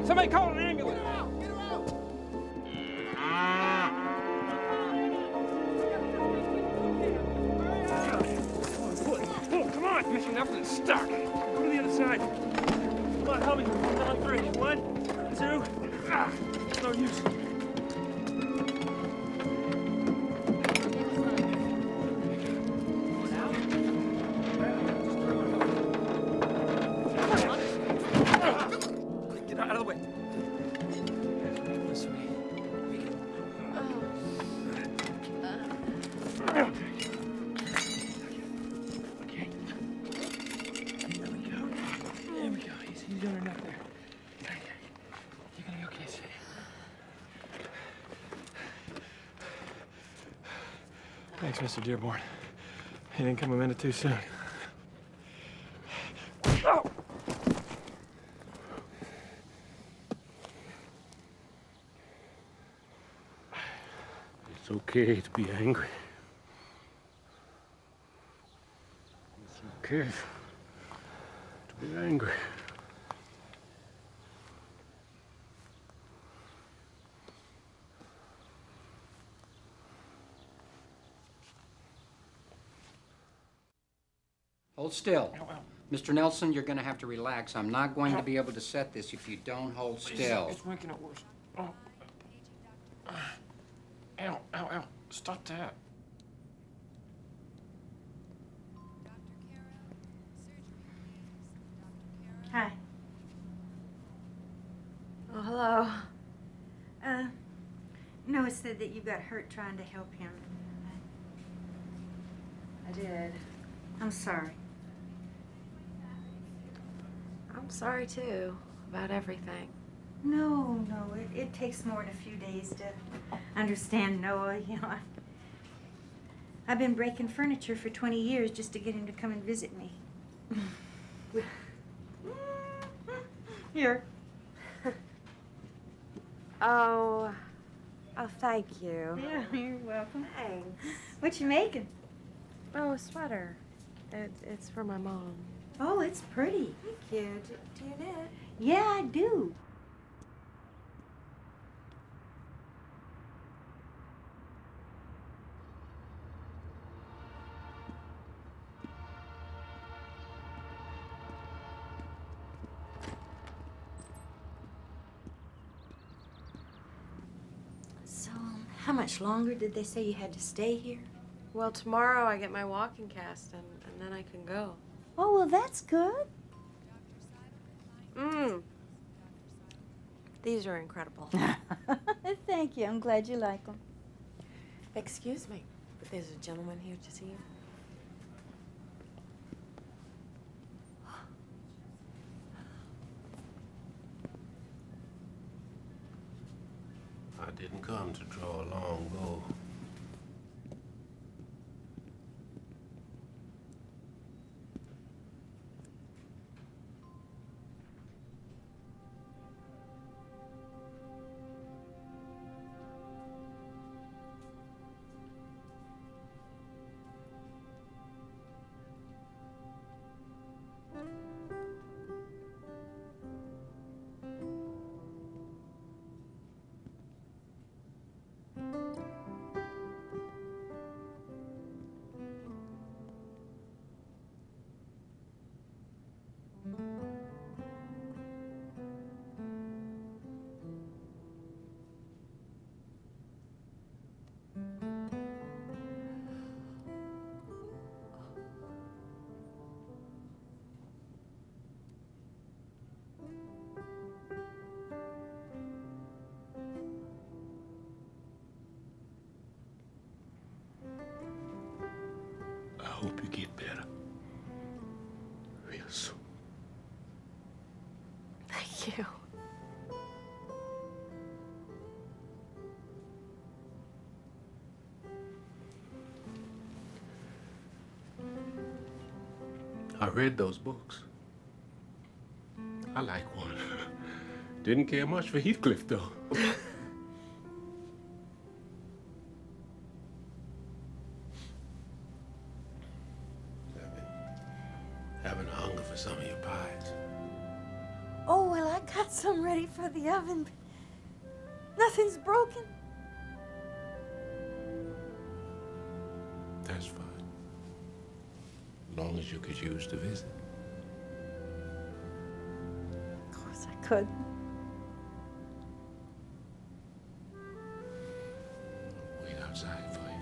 Somebody call an ambulance! Pull, come on! You're missing nothing. It's stuck. Go to the other side. Come on, help me. On 3. 1, 2. Ah, no use. Get out of the way. Thanks, Mr. Dearborn. You didn't come a minute too soon. Oh! It's okay to be angry. It's okay to be angry. Hold still. Mr. Nelson, you're going to have to relax. I'm not going to be able to set this if you don't hold still. It's making it worse. Oh. Ow, ow, ow. Stop that. Hi. Oh, hello. Noah said that you got hurt trying to help him. I did. I'm sorry. I'm sorry, too, about everything. No, it takes more than a few days to understand Noah, you know. I've been breaking furniture for 20 years just to get him to come and visit me. Here. Oh, thank you. Yeah, you're welcome. Thanks. What you making? Oh, a sweater. It's for my mom. Oh, it's pretty. Thank you. Do you knit? Yeah, I do. So, how much longer did they say you had to stay here? Well, tomorrow I get my walking cast, and then I can go. Oh, well, that's good. These are incredible. Thank you. I'm glad you like them. Excuse me, but there's a gentleman here to see you. I didn't come to draw a long bow. I hope you get better real soon. Thank you. I read those books. I like one. Didn't care much for Heathcliff, though. Having a hunger for some of your pies. Oh, well, I got some ready for the oven. Nothing's broken. That's fine. As long as you could use the visit. Of course I could. Wait outside for you.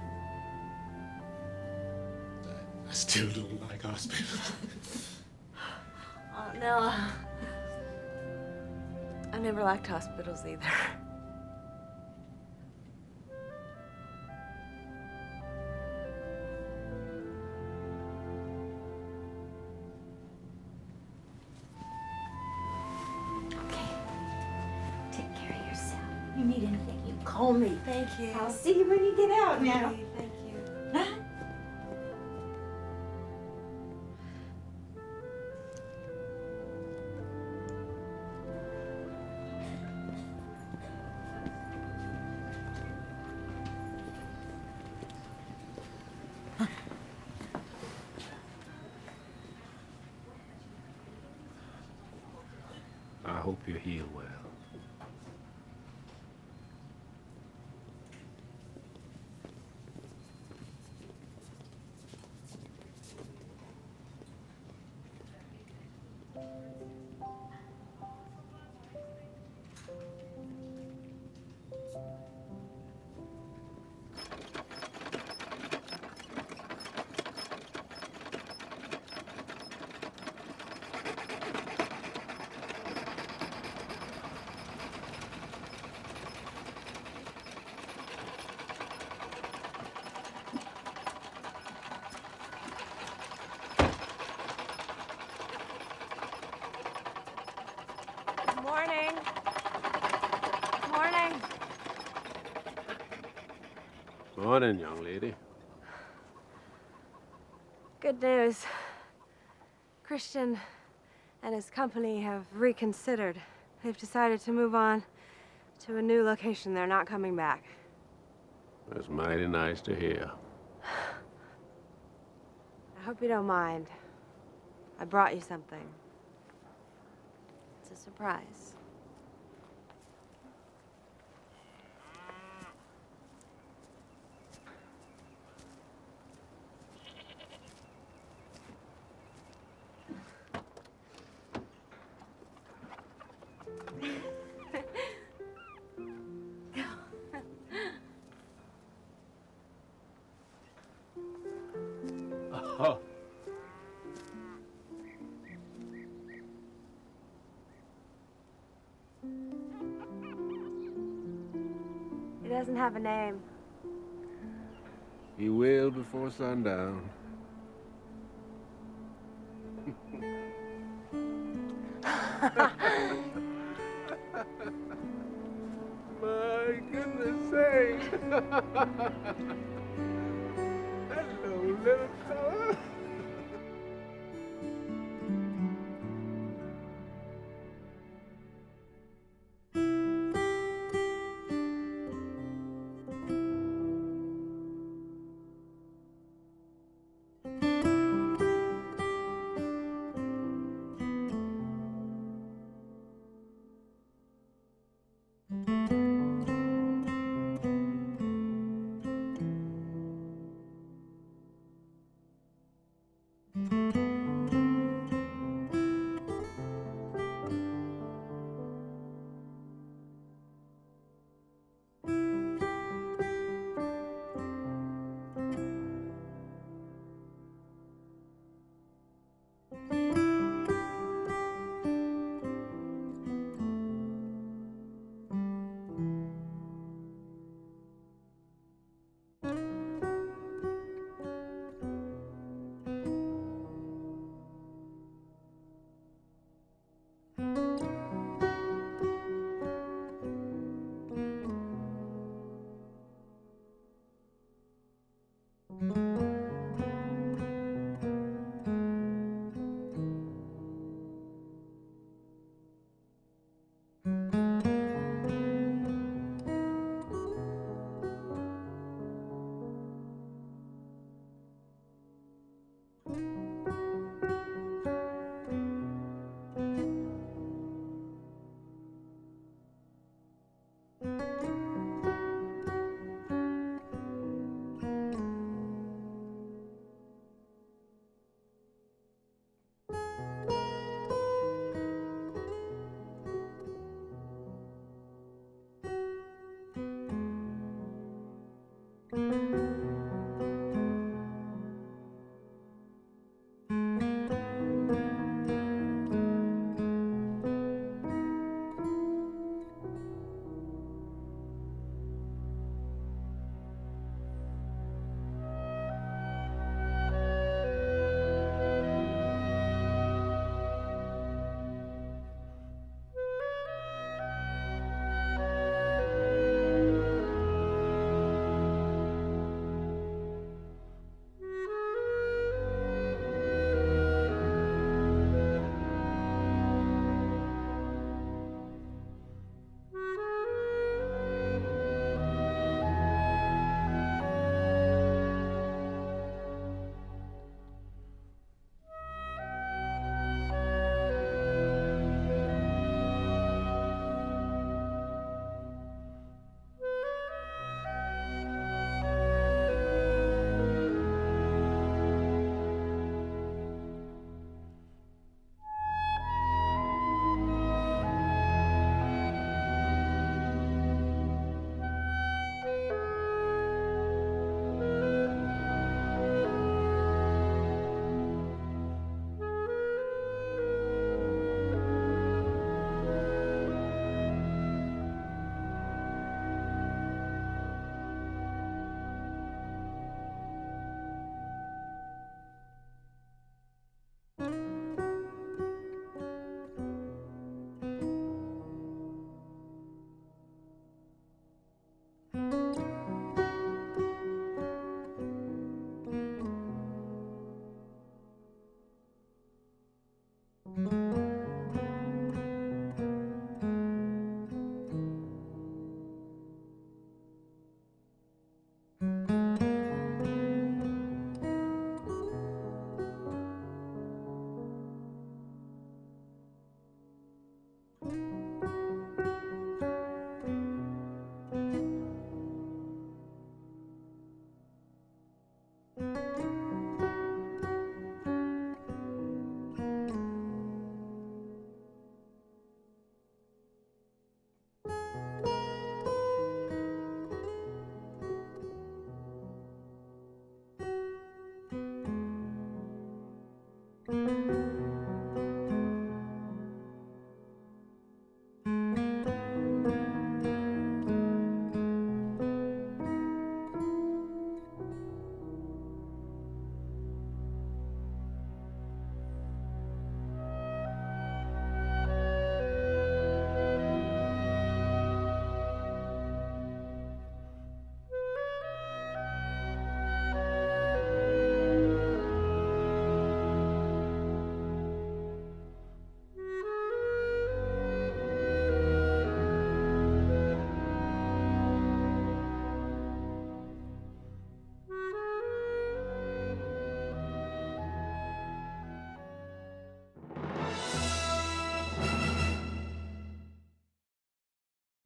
I still don't like hospitals. Oh, no. I never liked hospitals either. Take care of yourself. You need anything, you call me. Thank you. I'll see you when you get out now. Okay, thank you. Huh? Morning. Morning. Morning, young lady. Good news. Christian and his company have reconsidered. They've decided to move on to a new location. They're not coming back. That's mighty nice to hear. I hope you don't mind. I brought you something. It's a surprise. Oh. He doesn't have a name. He will before sundown. My goodness sakes. Hello, little fella.